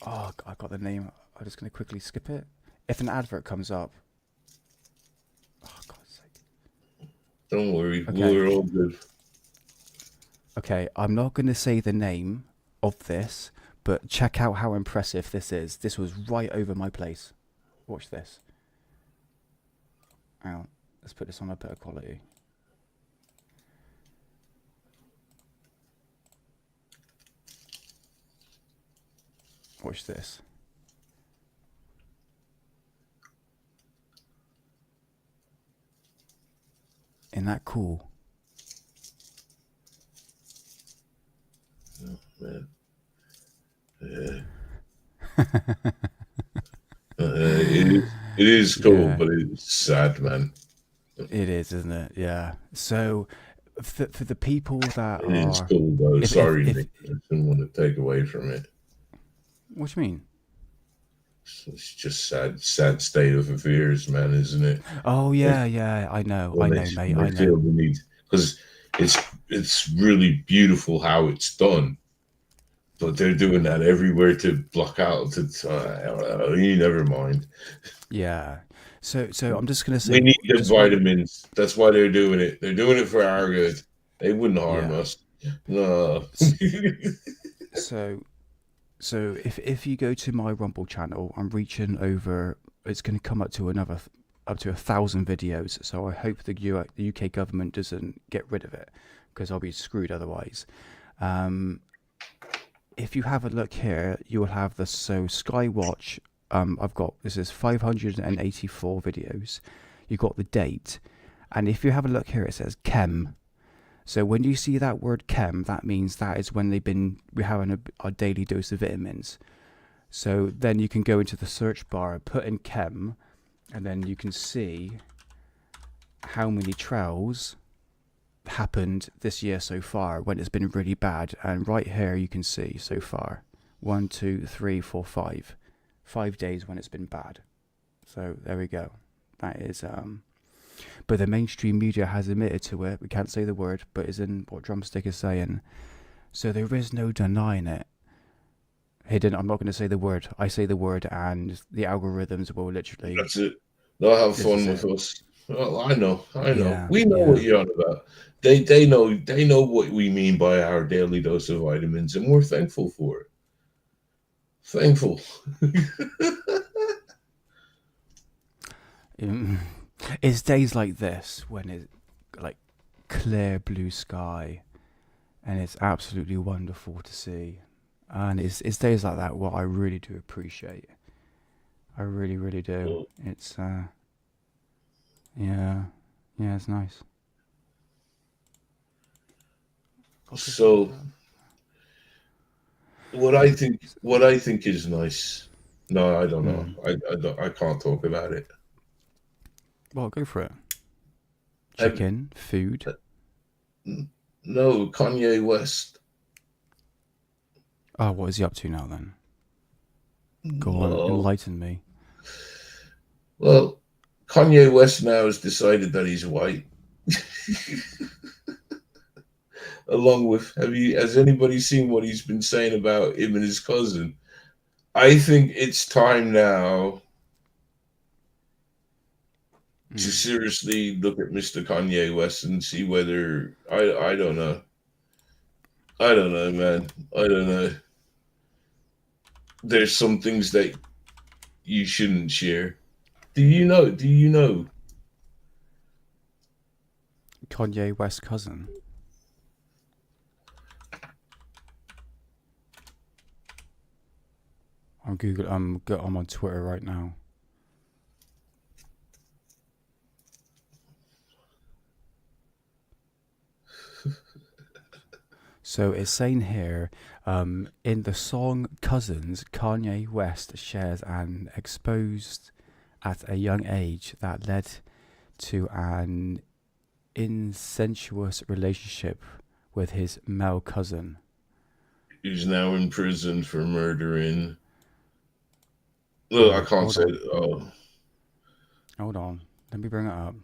Oh, I got the name. I'm just going to quickly skip it. If an advert comes up, Don't worry, Okay. we're all good. Okay, I'm not going to say the name of this, but check out how impressive this is. This was right over my place. Watch this. Out. Let's put this on a better quality. Watch this. Isn't that cool? Oh, man. Yeah. It is cool, Yeah. but it's sad, man. It is, isn't it? Yeah. So, for the people that It is are, cool, though. Sorry, if Nick. I didn't want to take away from it. what do you mean? It's just sad state of affairs, man, isn't it? Oh yeah, yeah. I know, mate. I know. Feel the need, because it's really beautiful how it's done, but they're doing that everywhere to block out. Never mind. Yeah. So I'm just gonna say. We need the just vitamins. That's why they're doing it. They're doing it for our good. They wouldn't harm Yeah. us. No. So if you go to my Rumble channel, I'm reaching over. It's going to come up to 1,000 videos. So I hope the UK government doesn't get rid of it, because I'll be screwed otherwise. If you have a look here, you will have the Skywatch. I've got, this is 584 videos. You got the date, and if you have a look here, it says Chem. So when you see that word chem, that means that is when we're having a daily dose of vitamins. So then you can go into the search bar, put in chem, and then you can see how many trials happened this year so far when it's been really bad. And right here you can see so far 1, 2, 3, 4, 5. 5 days when it's been bad. So there we go. That is but the mainstream media has admitted to it. We can't say the word, but it's in what Drumstick is saying. So there is no denying it. Hidden, I'm not going to say the word. I say the word and the algorithms will literally... That's it. They'll have fun with us. Well, I know. Yeah, we know what you're on about. They know what we mean by our daily dose of vitamins, and we're thankful for it. Thankful. It's days like this when it's like clear blue sky, and it's absolutely wonderful to see. And it's days like that what I really do appreciate. I really, really do. It's yeah, it's nice. So what I think is nice. No, I don't know. I can't talk about it. Well, go for it. Chicken, food. No, Kanye West. Oh, what is he up to now then? Go on, enlighten me. Well, Kanye West now has decided that he's white. Along with, has anybody seen what he's been saying about him and his cousin? I think it's time now to seriously look at Mr. Kanye West and see whether I don't know. I don't know, man. I don't know. There's some things that you shouldn't share. Do you know? Kanye West's cousin. I'm on Twitter right now. So it's saying here, in the song Cousins, Kanye West shares an exposed at a young age that led to an incestuous relationship with his male cousin. He's now in prison for murdering. Look, I can't say it. Oh. Hold on. Let me bring it up.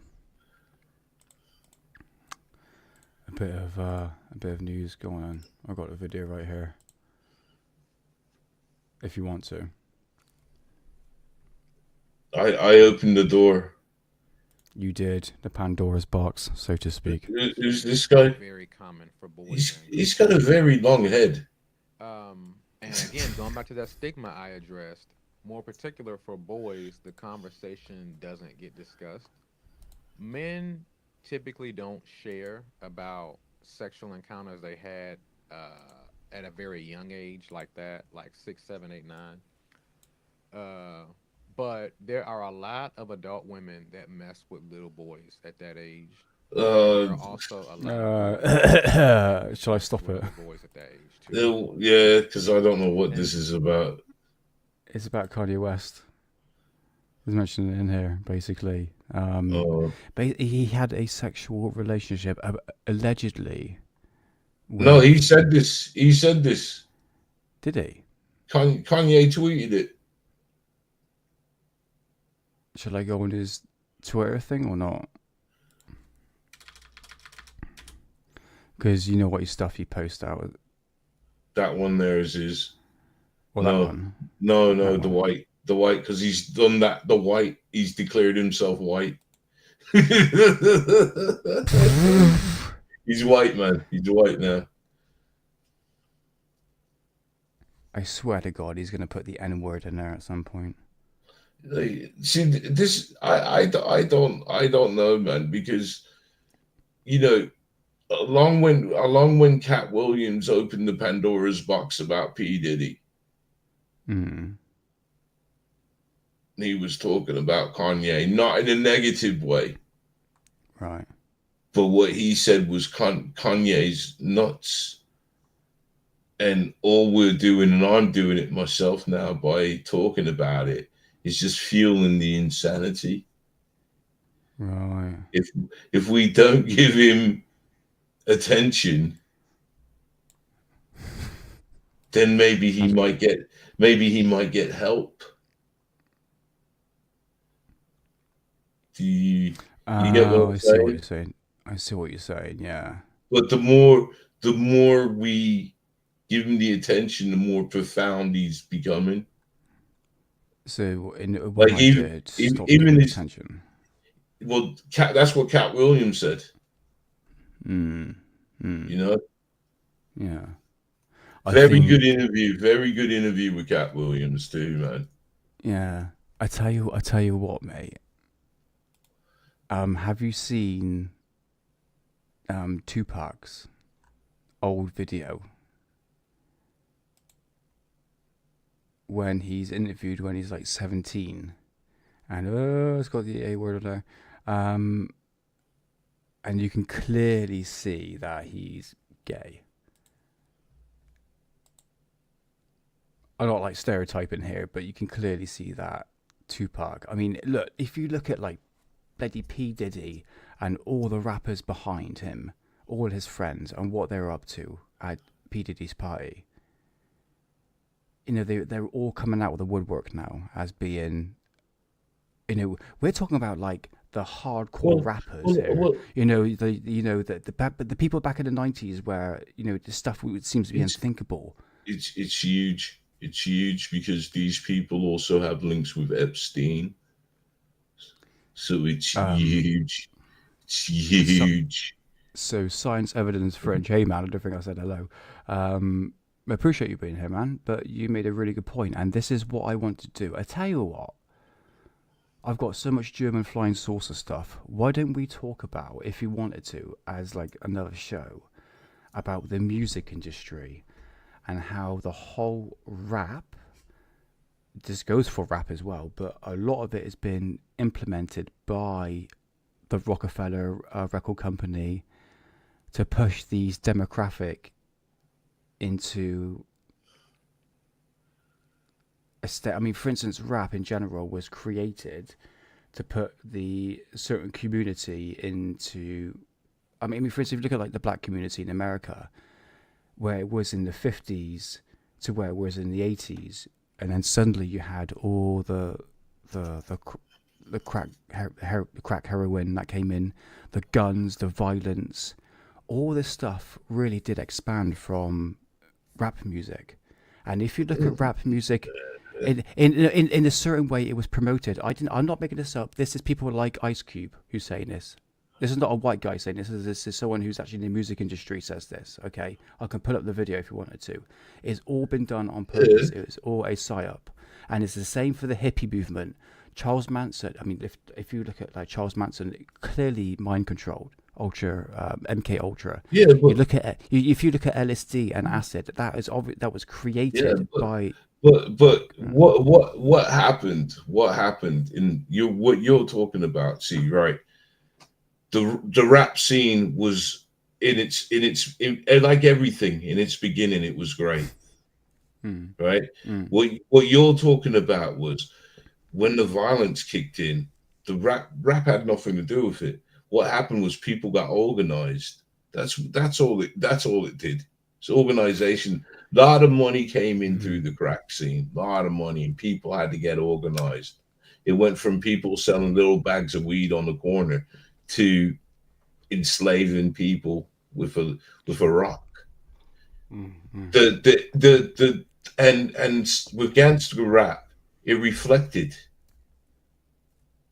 A bit of news going on. I've got a video right here. If you want to. I opened the door. You did the Pandora's box, so to speak. Who's this guy? Very common for boys. He's got a very long head. And again, going back to that stigma I addressed, more particular for boys, the conversation doesn't get discussed. Men typically don't share about sexual encounters they had at a very young age, like that, like 6, 7, 8, 9. But there are a lot of adult women that mess with little boys at that age. There are also a lot Shall I stop it? of boys at that age too. Yeah, because I don't know what this is about. It's about Kanye West. He's mentioned it in here, basically. He had a sexual relationship, allegedly. No, he said this. He said this. Did he? Kanye tweeted it. Should I go on his Twitter thing or not? Because you know what stuff he posts out. That one there is his. Well, no, that one. No, That the one. white, because he's done that. The white, he's declared himself white. He's white, man. He's white now. I swear to God, he's going to put the N word in there at some point. See this, I don't know, man, because you know, along when Cat Williams opened the Pandora's box about P. Diddy, he was talking about Kanye, not in a negative way, right? But what he said was Kanye's nuts, and all we're doing, and I'm doing it myself now by talking about it, is just fueling the insanity. Right. If we don't give him attention, then maybe he might get help. Do you get what I'm saying? I see what you're saying. I see what you're saying. Yeah. But the more we give him the attention, the more profound he's becoming. So, Like even his attention. Well, that's what Cat Williams said. You know. Yeah. Very good interview with Cat Williams too, man. Yeah. I tell you what, mate. Have you seen Tupac's old video when he's interviewed when he's like 17, and it's got the A word on there, and you can clearly see that he's gay. I'm not like stereotyping here, but you can clearly see that Tupac. I mean, look, if you look at like bloody P. Diddy and all the rappers behind him, all his friends, and what they're up to at P. Diddy's party, you know, they're all coming out with the woodwork now as being, you know, we're talking about like the hardcore rappers here. You know, the people back in the 90s where, you know, the stuff seems to be unthinkable. It's huge. It's huge because these people also have links with Epstein. So it's huge. It's huge. So science evidence French. Hey man, I don't think I said hello. I appreciate you being here, man, but you made a really good point, and this is what I want to do. I tell you what, I've got so much German flying saucer stuff. Why don't we talk about, if you wanted to, as like another show, about the music industry and how the whole rap, this goes for rap as well, but a lot of it has been implemented by the Rockefeller record company to push these demographic into a state. I mean, for instance, rap in general was created to put the certain community into. I mean, for instance, if you look at like the black community in America, where it was in the 50s to where it was in the 80s, and then suddenly you had all the crack heroin that came in, the guns, the violence, all this stuff really did expand from rap music. And if you look at rap music, in a certain way it was promoted. I'm not making this up. This is people like Ice Cube who's saying this. This is not a white guy saying this. This is someone who's actually in the music industry says this. Okay, I can pull up the video if you wanted to. It's all been done on purpose. It was all a psyop, and it's the same for the hippie movement. Charles Manson. I mean, if you look at like Charles Manson, clearly mind controlled. MK Ultra. Yeah, but You look at if you look at LSD and acid, that was created by. But what happened? What happened in what you're talking about? See, right? The rap scene was in like everything in its beginning. It was great, right? What you're talking about was when the violence kicked in. The rap had nothing to do with it. What happened was people got organized. That's all it did. It's organization. A lot of money came in through the crack scene. A lot of money, and people had to get organized. It went from people selling little bags of weed on the corner to enslaving people with a rock. The and with gangster rap, it reflected.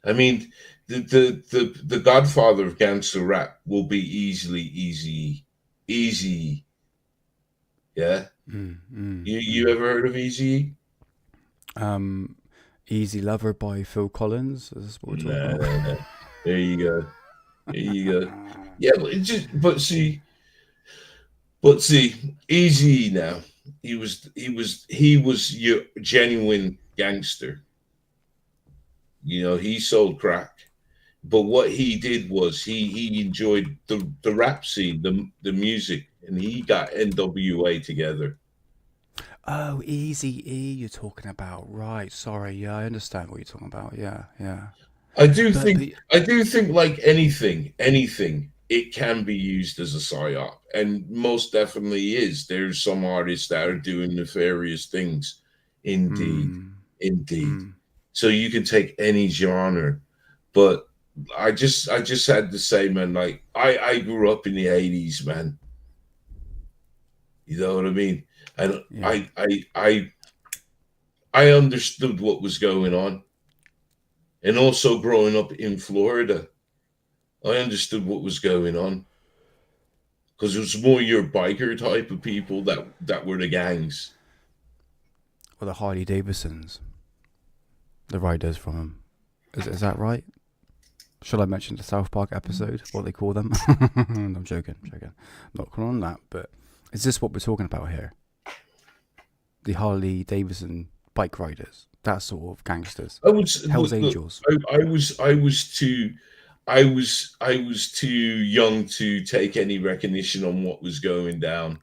I mean, the godfather of gangster rap will be easy. Yeah. You ever heard of Easy? Easy Lover by Phil Collins. Is this what we're talking about? No. There you go. Yeah, but see, Easy now. He was your genuine gangster. You know, he sold crack. But what he did was he enjoyed the rap scene, the music, and he got NWA together. Oh, Easy E, you're talking about, right? Sorry, yeah, I understand what you're talking about. Yeah. I do think like anything, it can be used as a psyop, and most definitely is. There's some artists that are doing nefarious things, indeed. So you can take any genre, but I just had to say, man, like I grew up in the 80s, man. You know what I mean? And I understood what was going on. And also growing up in Florida, I understood what was going on. Because it was more your biker type of people that were the gangs. Or the Harley Davidsons. The riders from them. Is that right? Should I mention the South Park episode? What they call them? I'm joking. Not calling on that, but is this what we're talking about here? The Harley Davidson bike riders, that sort of gangsters. Hell's Angels. I was too young to take any recognition on what was going down.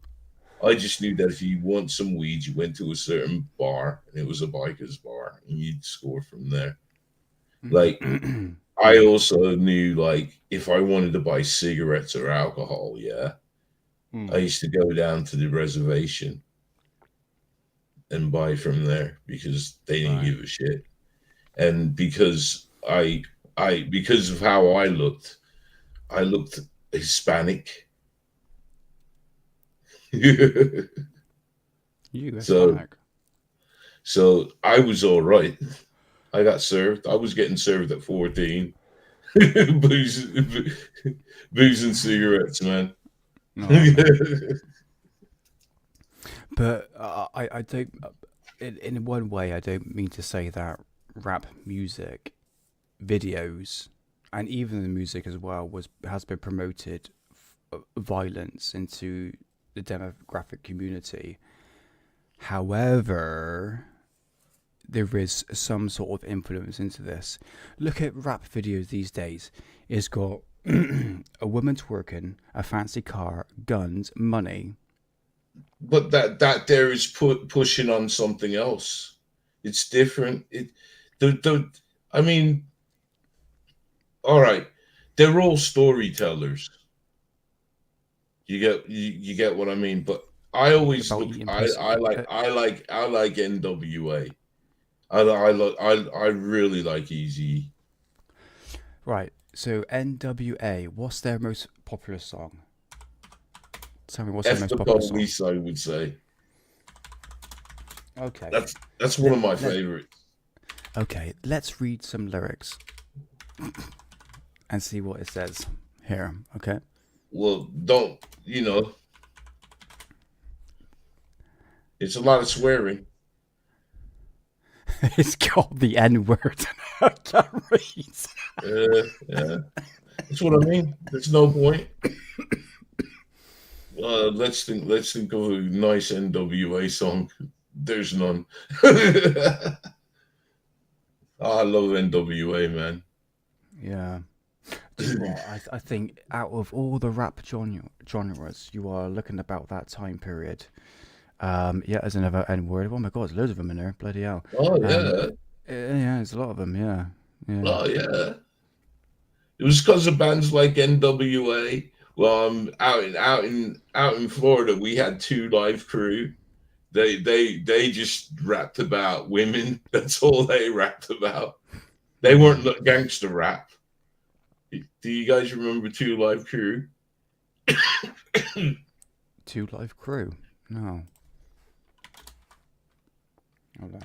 I just knew that if you want some weed, you went to a certain bar, and it was a biker's bar, and you'd score from there. Like, I also knew, like, if I wanted to buy cigarettes or alcohol, I used to go down to the reservation and buy from there because they didn't give a shit. And because because of how I looked Hispanic. So I was all right. I got served. I was getting served at 14. booze and cigarettes, man. But I don't. In one way, I don't mean to say that rap music, videos, and even the music as well has been promoted violence into the demographic community. However, there is some sort of influence into this. Look at rap videos these days. It's got a woman twerking, a fancy car, guns, money. But that there is pushing on something else. It's different. I mean, all right, they're all storytellers. You get what I mean. But I always look. I like NWA. I really like Easy. Right. So NWA, what's their most popular song? Tell me what's their most popular song. Police, I would say. Okay. That's one of my favorites. Okay, let's read some lyrics and see what it says here. Okay. Well, don't it's a lot of swearing. It's got the N word. I can't read. Yeah, that's what I mean. There's no point. Let's think of a nice NWA song. There's none. I love NWA, man. Yeah. Do you know what? I think out of all the rap genres, you are looking about that time period. Yeah, there's another N word. Oh my God, there's loads of them in there. Bloody hell. Oh yeah. Yeah, there's a lot of them. Yeah. Oh yeah. It was because of bands like NWA. Well, out in Florida, we had Two Live Crew. They just rapped about women. That's all they rapped about. They weren't gangster rap. Do you guys remember Two Live Crew? Two Live Crew. No. Hold on.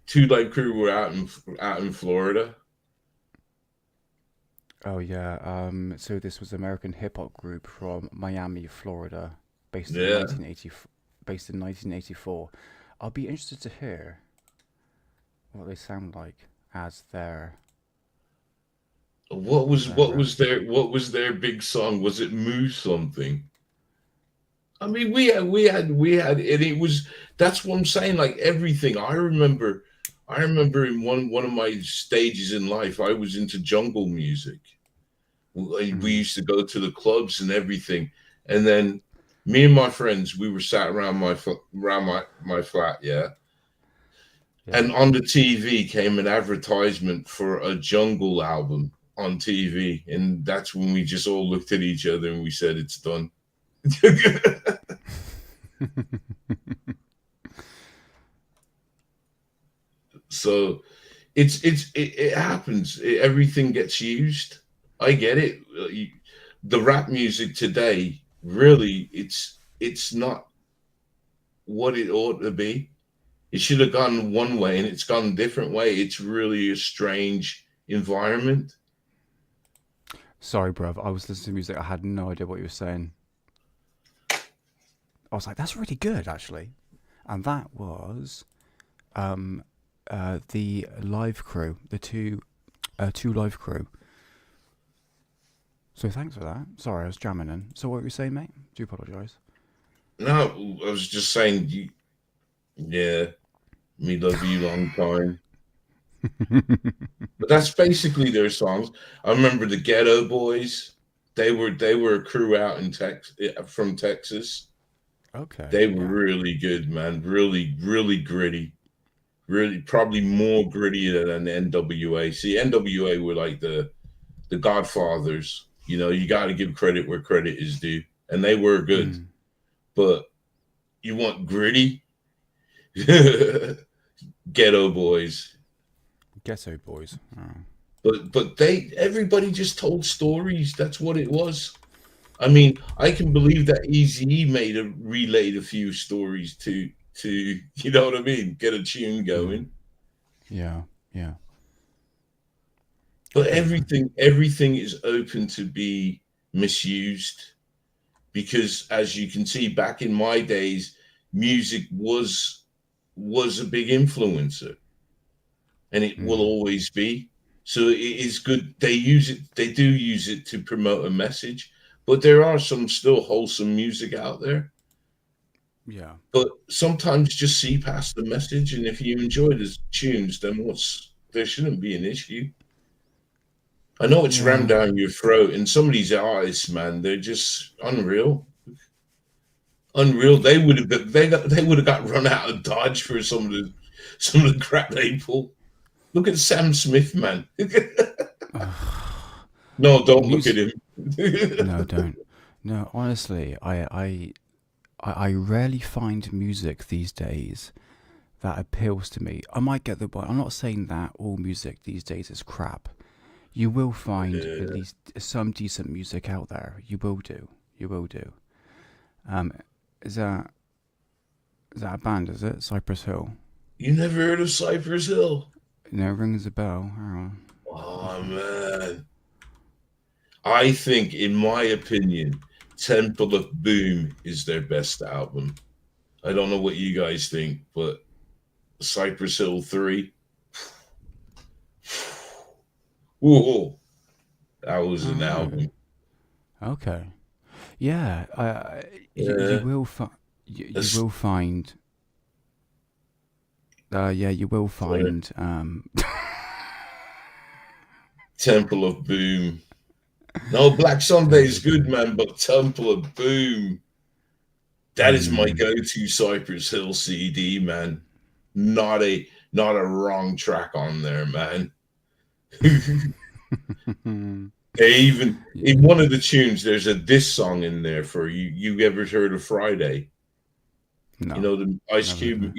Two Live Crew were out in Florida. Oh yeah. So this was an American hip hop group from Miami, Florida, based in 1984. I'll be interested to hear what they sound like as their. What was their big song? Was it Move Something? I mean, we had, and it was. That's what I'm saying. Like everything, I remember in one of my stages in life, I was into jungle music. We used to go to the clubs and everything, and then me and my friends, we were sat around my flat, yeah. And on the TV came an advertisement for a jungle album on TV, and that's when we just all looked at each other and we said, "It's done." So it happens. Everything gets used. I get it. The rap music today, really, it's not what it ought to be. It should have gone one way and it's gone a different way. It's really a strange environment. Sorry, bruv. I was listening to music. I had no idea what you were saying. I was like, that's really good, actually. And that was the live crew, the two live crew. So thanks for that. Sorry, I was jamming in. So what were you saying, mate? Do apologise. No, I was just saying, yeah, me love you long time. But that's basically their songs. I remember the Ghetto Boys. They were a crew out in from Texas. Okay. They were really good, man. Really, really gritty. Really, probably more grittier than NWA. See, NWA were like the Godfathers. You know, you got to give credit where credit is due, and they were good. But you want gritty? Ghetto Boys. Ghetto Boys. Oh. But everybody just told stories. That's what it was. I mean, I can believe that Eazy-E relayed a few stories to you know what I mean, get a tune going. Yeah. But everything is open to be misused, because as you can see, back in my days, music was a big influencer, and it will always be. So it is good. They do use it to promote a message, but there are some still wholesome music out there. Yeah. But sometimes just see past the message, and if you enjoy the tunes, then there shouldn't be an issue. I know it's rammed down your throat, and some of these artists, man, they're just unreal. Unreal. They would have got run out of Dodge for some of the crap they pull. Look at Sam Smith, man. No, don't look at him. No, don't. No, honestly, I rarely find music these days that appeals to me. I might get the point. I'm not saying that all music these days is crap. You will find at least some decent music out there. You will do. Is that Is that a band, is it? Cypress Hill? You never heard of Cypress Hill? No, rings a bell. Hang on. Oh man. I think, in my opinion, Temple of Boom is their best album. I don't know what you guys think, but Cypress Hill 3. Whoa, that was an album. Okay. Yeah, you Yeah. will find. You That's- will find. Yeah, you will find. Temple of Boom. No, Black Sunday is good, man, but Temple of Boom. That is my go-to Cypress Hill CD, man. Not a wrong track on there, man. Even in one of the tunes, there's a diss song in there for you. You ever heard of Friday? No. You know the Ice Never Cube. heard.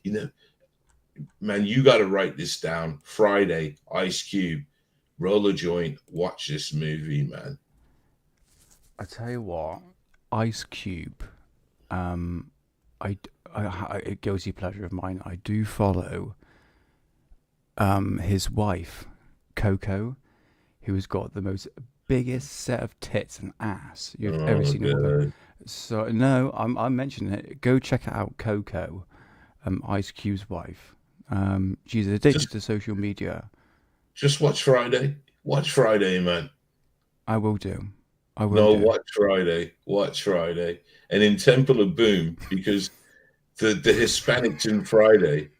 You know, man. You got to write this down. Friday, Ice Cube, roll a joint, watch this movie, man. I tell you what, Ice Cube. I a guilty pleasure of mine. I do follow. His wife, Coco, who's got the most biggest set of tits and ass you've ever seen in a woman. God. So no, I'm mentioning it. Go check it out, Coco, Ice Cube's wife. She's addicted to social media. Just watch Friday. Watch Friday, man. I will do. I will. No, do. watch Friday. Watch Friday. And in Temple of Boom, because the Hispanics in Friday,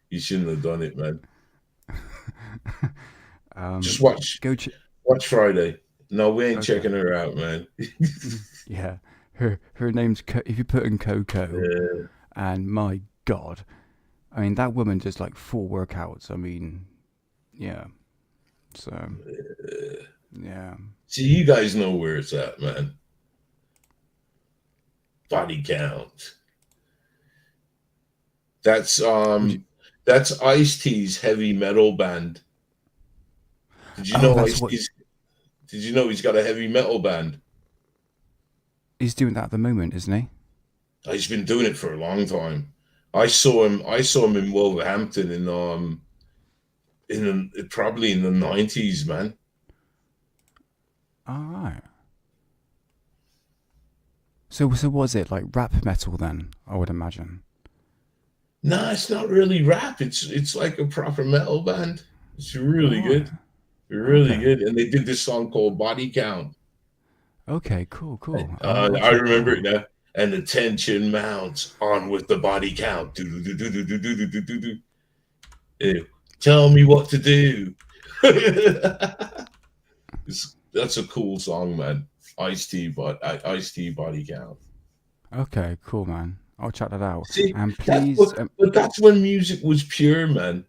you shouldn't have done it, man. Just watch Friday. No, we ain't checking her out, man. Yeah, her name's if you put in Coco, and my God, I mean that woman does like 4 workouts. I mean, yeah. So yeah. See, you guys know where it's at, man. Body count. That's Ice-T's heavy metal band. Did you know Did you know he's got a heavy metal band? He's doing that at the moment, isn't he? He's been doing it for a long time. I saw him in Wolverhampton probably in the 90s, man. All right. So was it like rap metal then? I would imagine. No, it's not really rap. It's like a proper metal band. It's really good. Really good. And they did this song called Body Count. Okay, cool. I remember it now. And the tension mounts on with the body count. Tell me what to do. That's a cool song, man. Ice-T Body Count. Okay, cool, man. I'll check that out. See, and please, but that's when music was pure, man.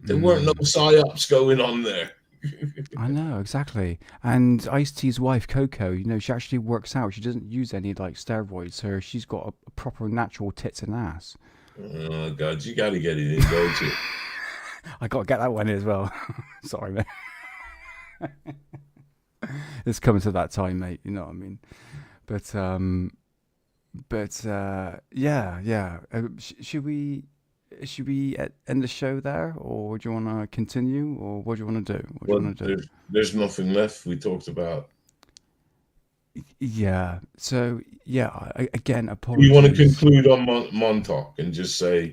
There weren't no psyops going on there. I know, exactly. And Ice-T's wife, Coco, she actually works out. She doesn't use any like steroids, so she's got a proper natural tits and ass. Oh God, you got to get it in, don't you? I got to get that one as well. Sorry, mate. It's coming to that time, mate. You know what I mean? But yeah. Should we end the show there, or do you want to continue, or what do you want to do? There's nothing left. We talked about. Yeah. So yeah. Again, apologies. You want to conclude on Montauk and just say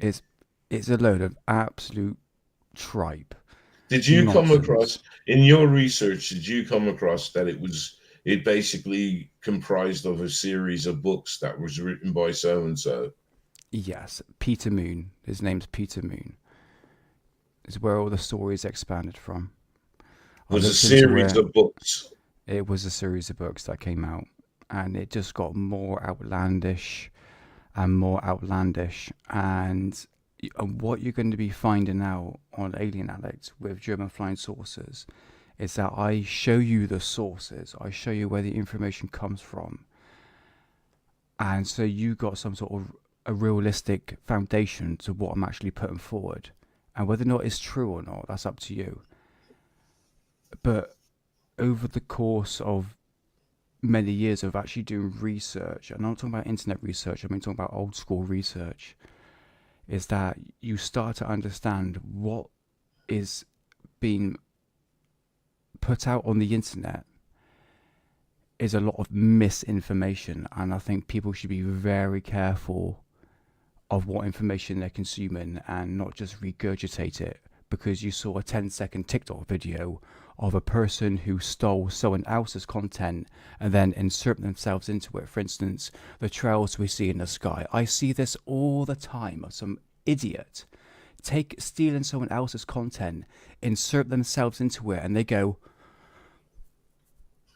it's a load of absolute tripe. Did you nonsense. come across in your research? Did you come across that it basically comprised of a series of books that was written by so and so? Yes, Peter Moon. His name's Peter Moon. Is where all the stories expanded from. It was a series of books. It was a series of books that came out, and it just got more outlandish and more outlandish. And what you're going to be finding out on Alien Addict with German flying saucers is that I show you the sources. I show you where the information comes from. And so you got some sort of a realistic foundation to what I'm actually putting forward. And whether or not it's true or not, that's up to you. But over the course of many years of actually doing research, and I'm not talking about internet research, I mean talking about old school research, is that you start to understand what is being put out on the internet is a lot of misinformation, and I think people should be very careful of what information they're consuming and not just regurgitate it because you saw a 10-second TikTok video of a person who stole someone else's content and then insert themselves into it. For instance, the trails we see in the sky. I see this all the time of some idiot stealing someone else's content, insert themselves into it, and they go,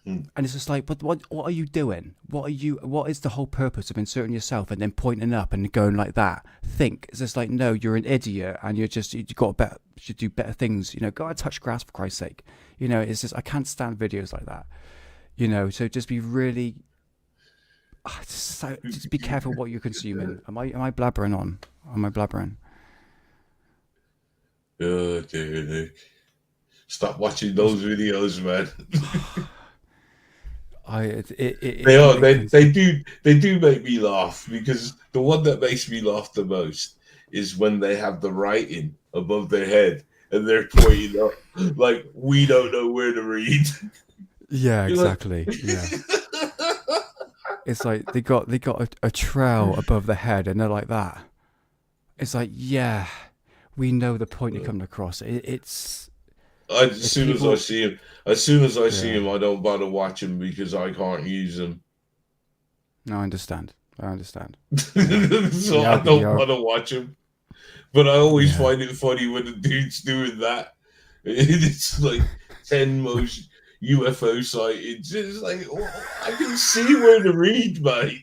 and it's just like, but what are you doing? What is the whole purpose of inserting yourself and then pointing up and going like that? It's just like, no, you're an idiot, and you should do better things. Go out and touch grass for Christ's sake. It's just, I can't stand videos like that. So just be really, just be careful what you're consuming. Am I blabbering on? Am I blabbering? Oh, dear, Nick. Stop watching those videos, man. They do make me laugh, because the one that makes me laugh the most is when they have the writing above their head and they're pointing up like, we don't know where to read. Yeah, exactly. Yeah. It's like they got a trail above the head and they're like that. It's like, yeah, we know the point you're coming across. As soon as I see him, I don't bother watching because I can't use them. No, I understand. So I don't want to watch them. But I always find it funny when the dude's doing that. It's like 10 most UFO sightings. It's like, I can see where to read, mate.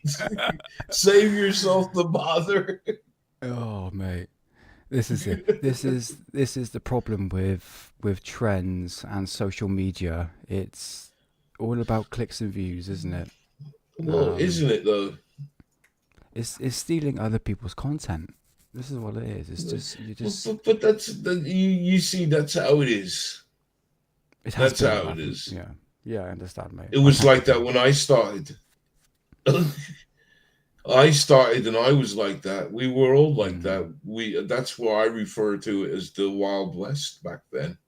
Save yourself the bother. Oh, mate. This is it. This is the problem with trends and social media. It's all about clicks and views, isn't it? Well, isn't it though? It's stealing other people's content. This is what it is. It's just But you see, that's how it is. That's how it is. Yeah, I understand, mate. It was like that when I started. I started and I was like that. We were all like that. That's why I refer to it as the Wild West back then,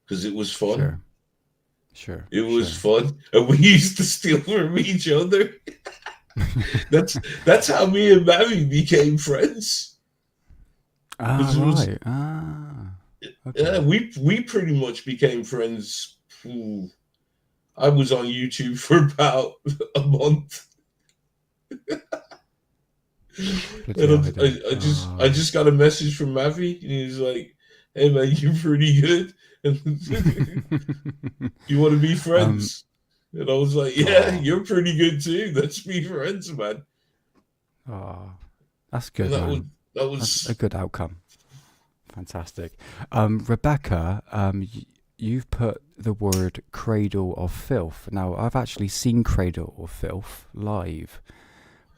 because it was fun. Sure. It was fun, and we used to steal from each other. That's how me and Mammy became friends. Okay. Yeah, we pretty much became friends. I was on YouTube for about a month. And I just got a message from Mavi, and he's like, "Hey man, you're pretty good. You want to be friends?" And I was like, "Yeah, you're pretty good too. Let's be friends, man." Oh, that's good. That's a good outcome. Fantastic. Rebecca, you've put the word Cradle of Filth. Now, I've actually seen Cradle of Filth live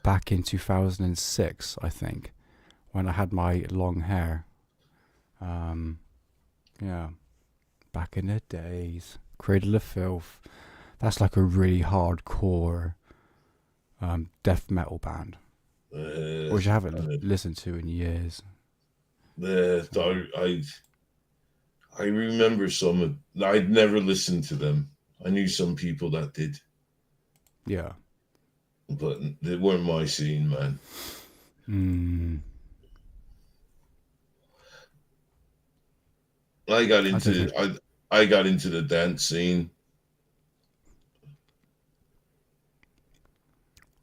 back in 2006, I think, when I had my long hair. Yeah, back in the days. Cradle of Filth. That's like a really hardcore death metal band, which I haven't listened to in years. I remember some. I'd never listened to them. I knew some people that did. Yeah. But they weren't my scene, man. I got into the dance scene.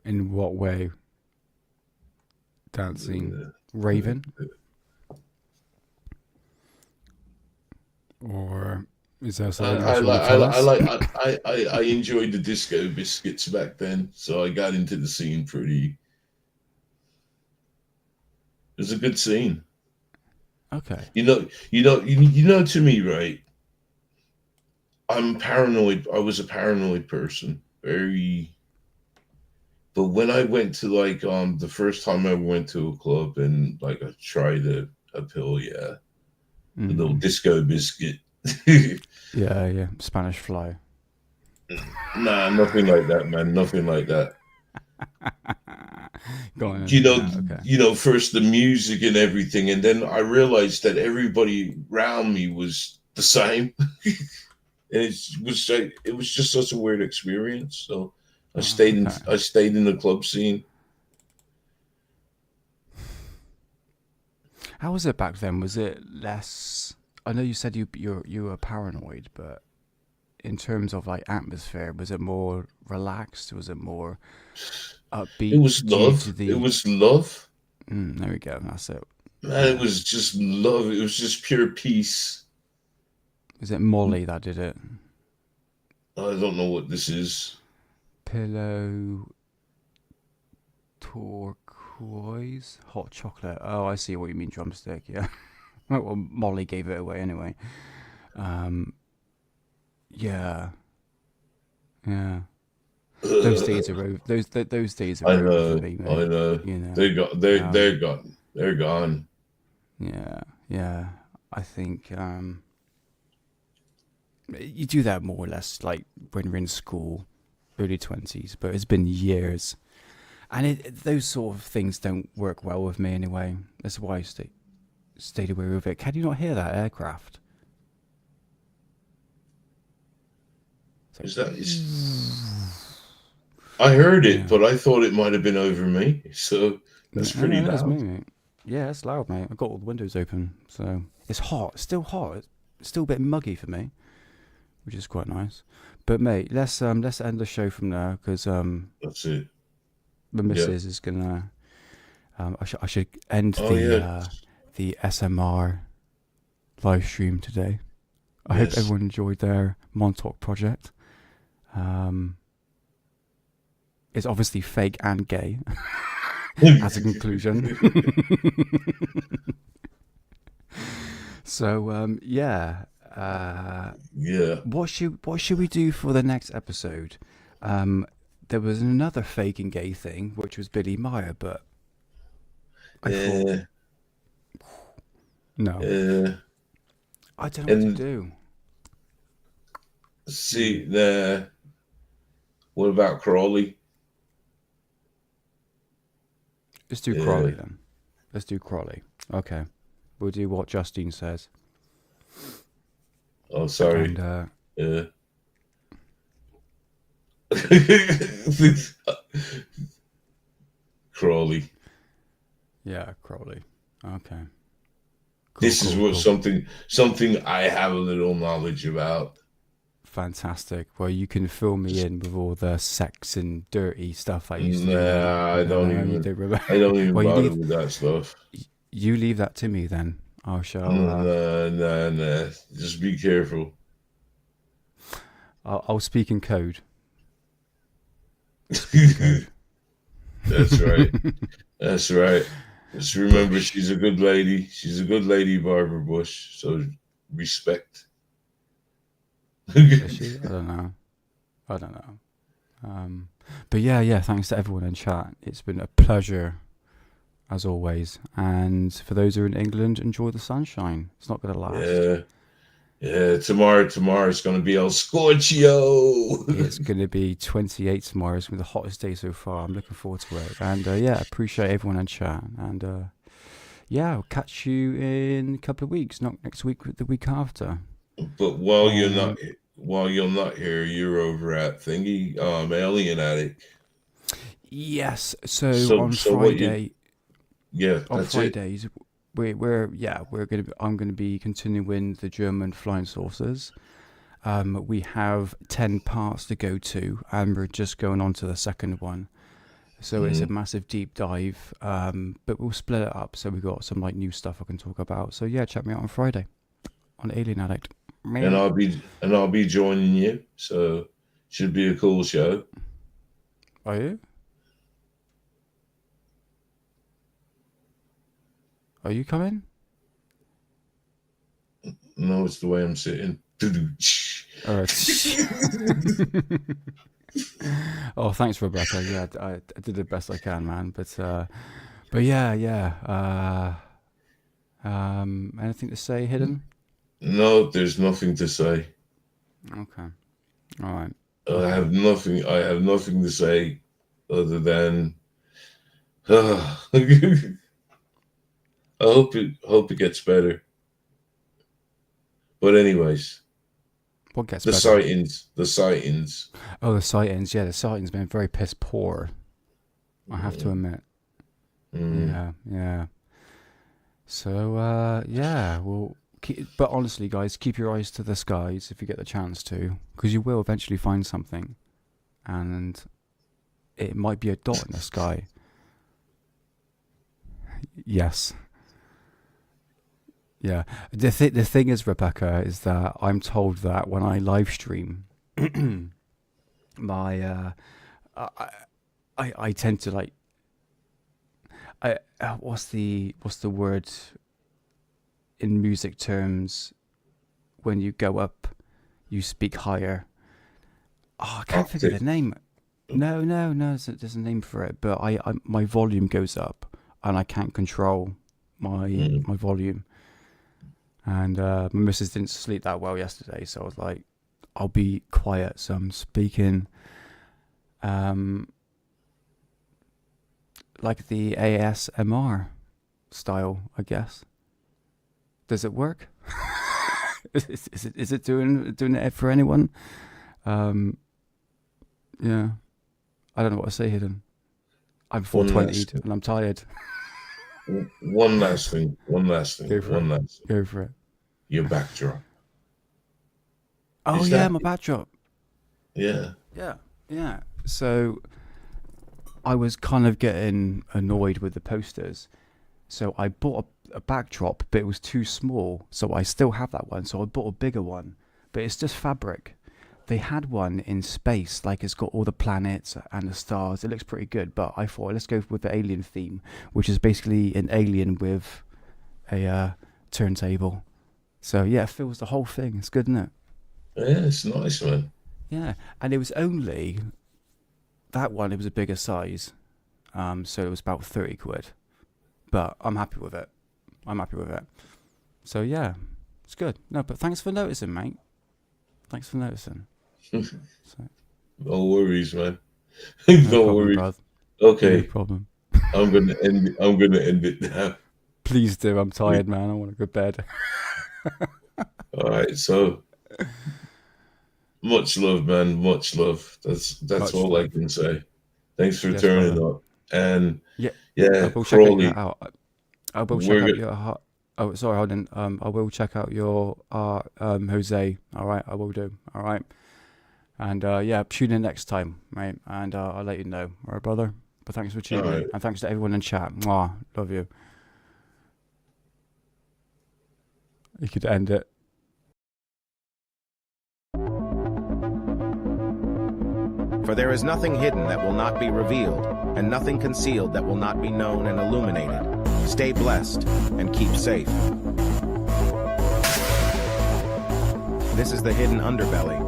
In what way? Dancing, raving, or is there something else you want to tell us? I enjoyed the Disco Biscuits back then, so I got into the scene pretty. It was a good scene. Okay. You know, to me, right? I'm paranoid. I was a paranoid person, very. But when I went to the first time I went to a club and I tried a pill, a little Disco Biscuit. Yeah, Spanish Fly. Nah, nothing like that, man. Nothing like that. Go on. You know, Yeah, okay. first the music and everything, and then I realized that everybody around me was the same. And it was just such a weird experience. So I stayed in Okay. the club scene. How was it back then? Was it less? I know you said you were paranoid, but in terms of like atmosphere, was it more relaxed? Was it more upbeat It was due to love. It the? was love. There we go. That's it. Man, it was just love. It was just pure peace. Was it Molly that did it? I don't know what this is. Pillow turquoise hot chocolate. Oh, I see what you mean. Drumstick. Yeah. Well, Molly gave it away anyway. Yeah. Yeah. Those days are over. Those days are I over know. for me, mate. I know. You know. They're gone. They're gone. Yeah. Yeah. I think you do that more or less like when we're in school, early 20s, but it's been years. And those sort of things don't work well with me anyway. That's why I stayed away with it. Can you not hear that aircraft? Is that? I heard it, Yeah. but I thought it might have been over me. So that's pretty That's me, loud. mate. Yeah, it's loud, mate. I've got all the windows open, so it's hot. It's still hot. It's still a bit muggy for me, which is quite nice. But mate, let's end the show from there because That's it. the missus is gonna. I should end Oh yeah. the SMR live stream today. I hope Yes. everyone enjoyed their Montauk project. It's obviously fake and gay as a conclusion. So yeah. Yeah. What should we do for the next episode? There was another fake and gay thing, which was Billy Meyer, but I thought no. I don't know what to do. See, what about Crawley? Let's do Crawley then. Let's do Crawley. Okay. We'll do what Justine says. Oh, sorry. And Crawley. yeah, Crawley. Okay. This is what something I have a little knowledge about. Fantastic. Well, you can fill me in with all the sex and dirty stuff I used to do. Nah, I don't even Well, bother with that stuff. You leave that to me then. I shall. Nah. Just be careful. I'll speak in code. That's right. That's right. Just remember, she's a good lady. She's a good lady, Barbara Bush. So respect. Is she? I don't know. But yeah. Thanks to everyone in chat. It's been a pleasure, as always. And for those who are in England, enjoy the sunshine. It's not going to last. Yeah. Tomorrow it's going to be El Scorchio. It's going to be 28 tomorrow. It's going to be the hottest day so far. I'm looking forward to it. And appreciate everyone in chat. And I'll catch you in a couple of weeks. Not next week, but the week after. But while you're not here, you're over at Thingy, Alien Attic. Yes. So on Friday. On Fridays, I'm gonna be continuing the German flying saucers. We have 10 parts to go to, and we're just going on to the second one. So it's a massive deep dive. But we'll split it up. So we've got some like new stuff I can talk about. So yeah, check me out on Friday on Alien Addict. And I'll be joining you. So should be a cool show. Are you? Are you coming? No, it's the way I'm sitting. All right. Oh, thanks, Rebecca. Yeah, I did the best I can, man. But yeah. Anything to say, Hidden? No, there's nothing to say. Okay. All right. I have nothing. I have nothing to say other than I hope it gets better. But anyways, What gets the better? sightings. Oh, the sightings. Yeah, the sightings been very piss poor. I have to admit. Yeah. So, yeah, well, but honestly, guys, keep your eyes to the skies if you get the chance to, because you will eventually find something, and it might be a dot in the sky. Yes. Yeah. The thing is, Rebecca, is that I'm told that when I live stream, my I tend to like what's the word in music terms when you go up, you speak higher. Oh, I can't think of the name. No, there's a name for it, but I my volume goes up and I can't control my volume. And my missus didn't sleep that well yesterday, so I was like, I'll be quiet. So I'm speaking like the ASMR style, I guess. Does it work? Is it doing it for anyone? Yeah. I don't know what to say, Hidden. I'm 420 and I'm tired. One last thing. Go for it. Your backdrop. Oh, yeah, my backdrop. Yeah. Yeah. So I was kind of getting annoyed with the posters. So I bought a backdrop, but it was too small. So I still have that one. So I bought a bigger one, but it's just fabric. They had one in space, like it's got all the planets and the stars. It looks pretty good, but I thought, let's go with the alien theme, which is basically an alien with a turntable. So yeah, it fills the whole thing. It's good, isn't it? Yeah, it's nice, man. Yeah, and it was only that one. It was a bigger size, so it was about 30 quid. But I'm happy with it. So yeah, it's good. No, but thanks for noticing, mate. Thanks for noticing. So, No worries, man. no No problem, worries. bruv. Okay, No problem. I'm gonna end it now. Please do. I'm tired, man. I want to go to bed. All right, so much love, man. Much love. That's Much all love. I can say. Thanks for Yes, turning brother. up. And Yeah, yeah, I will Crawley. check it out. I will check We're out good. your. Oh, sorry, hold on. I will check out your Jose. All right, I will do. All right, and yeah, tune in next time, mate. And I'll let you know. All right, brother. But thanks for tuning in, right. and thanks to everyone in chat. Mwah, love you. You could end it. For there is nothing hidden that will not be revealed, and nothing concealed that will not be known and illuminated. Stay blessed and keep safe. This is the hidden underbelly.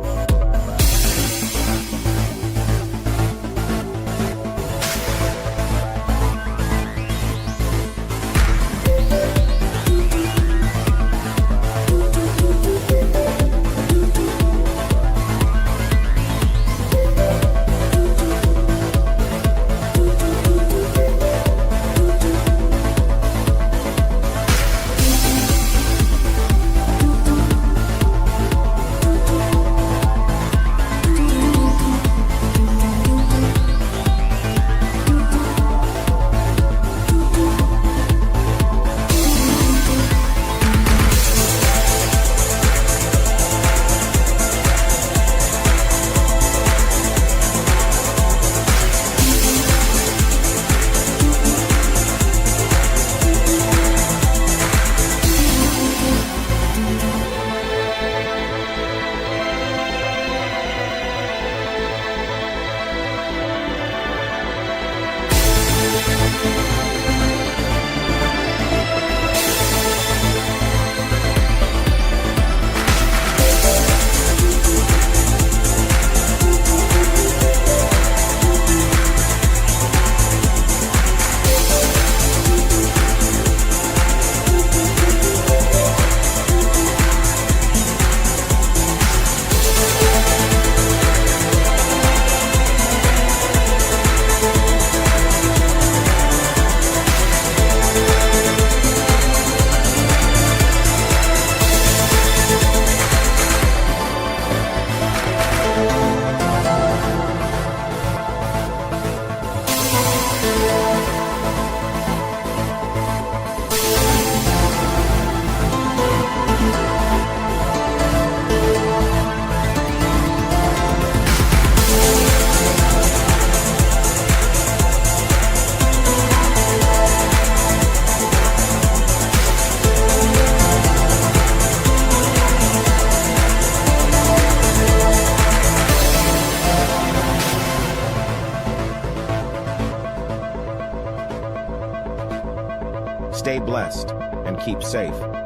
Stay blessed and keep safe.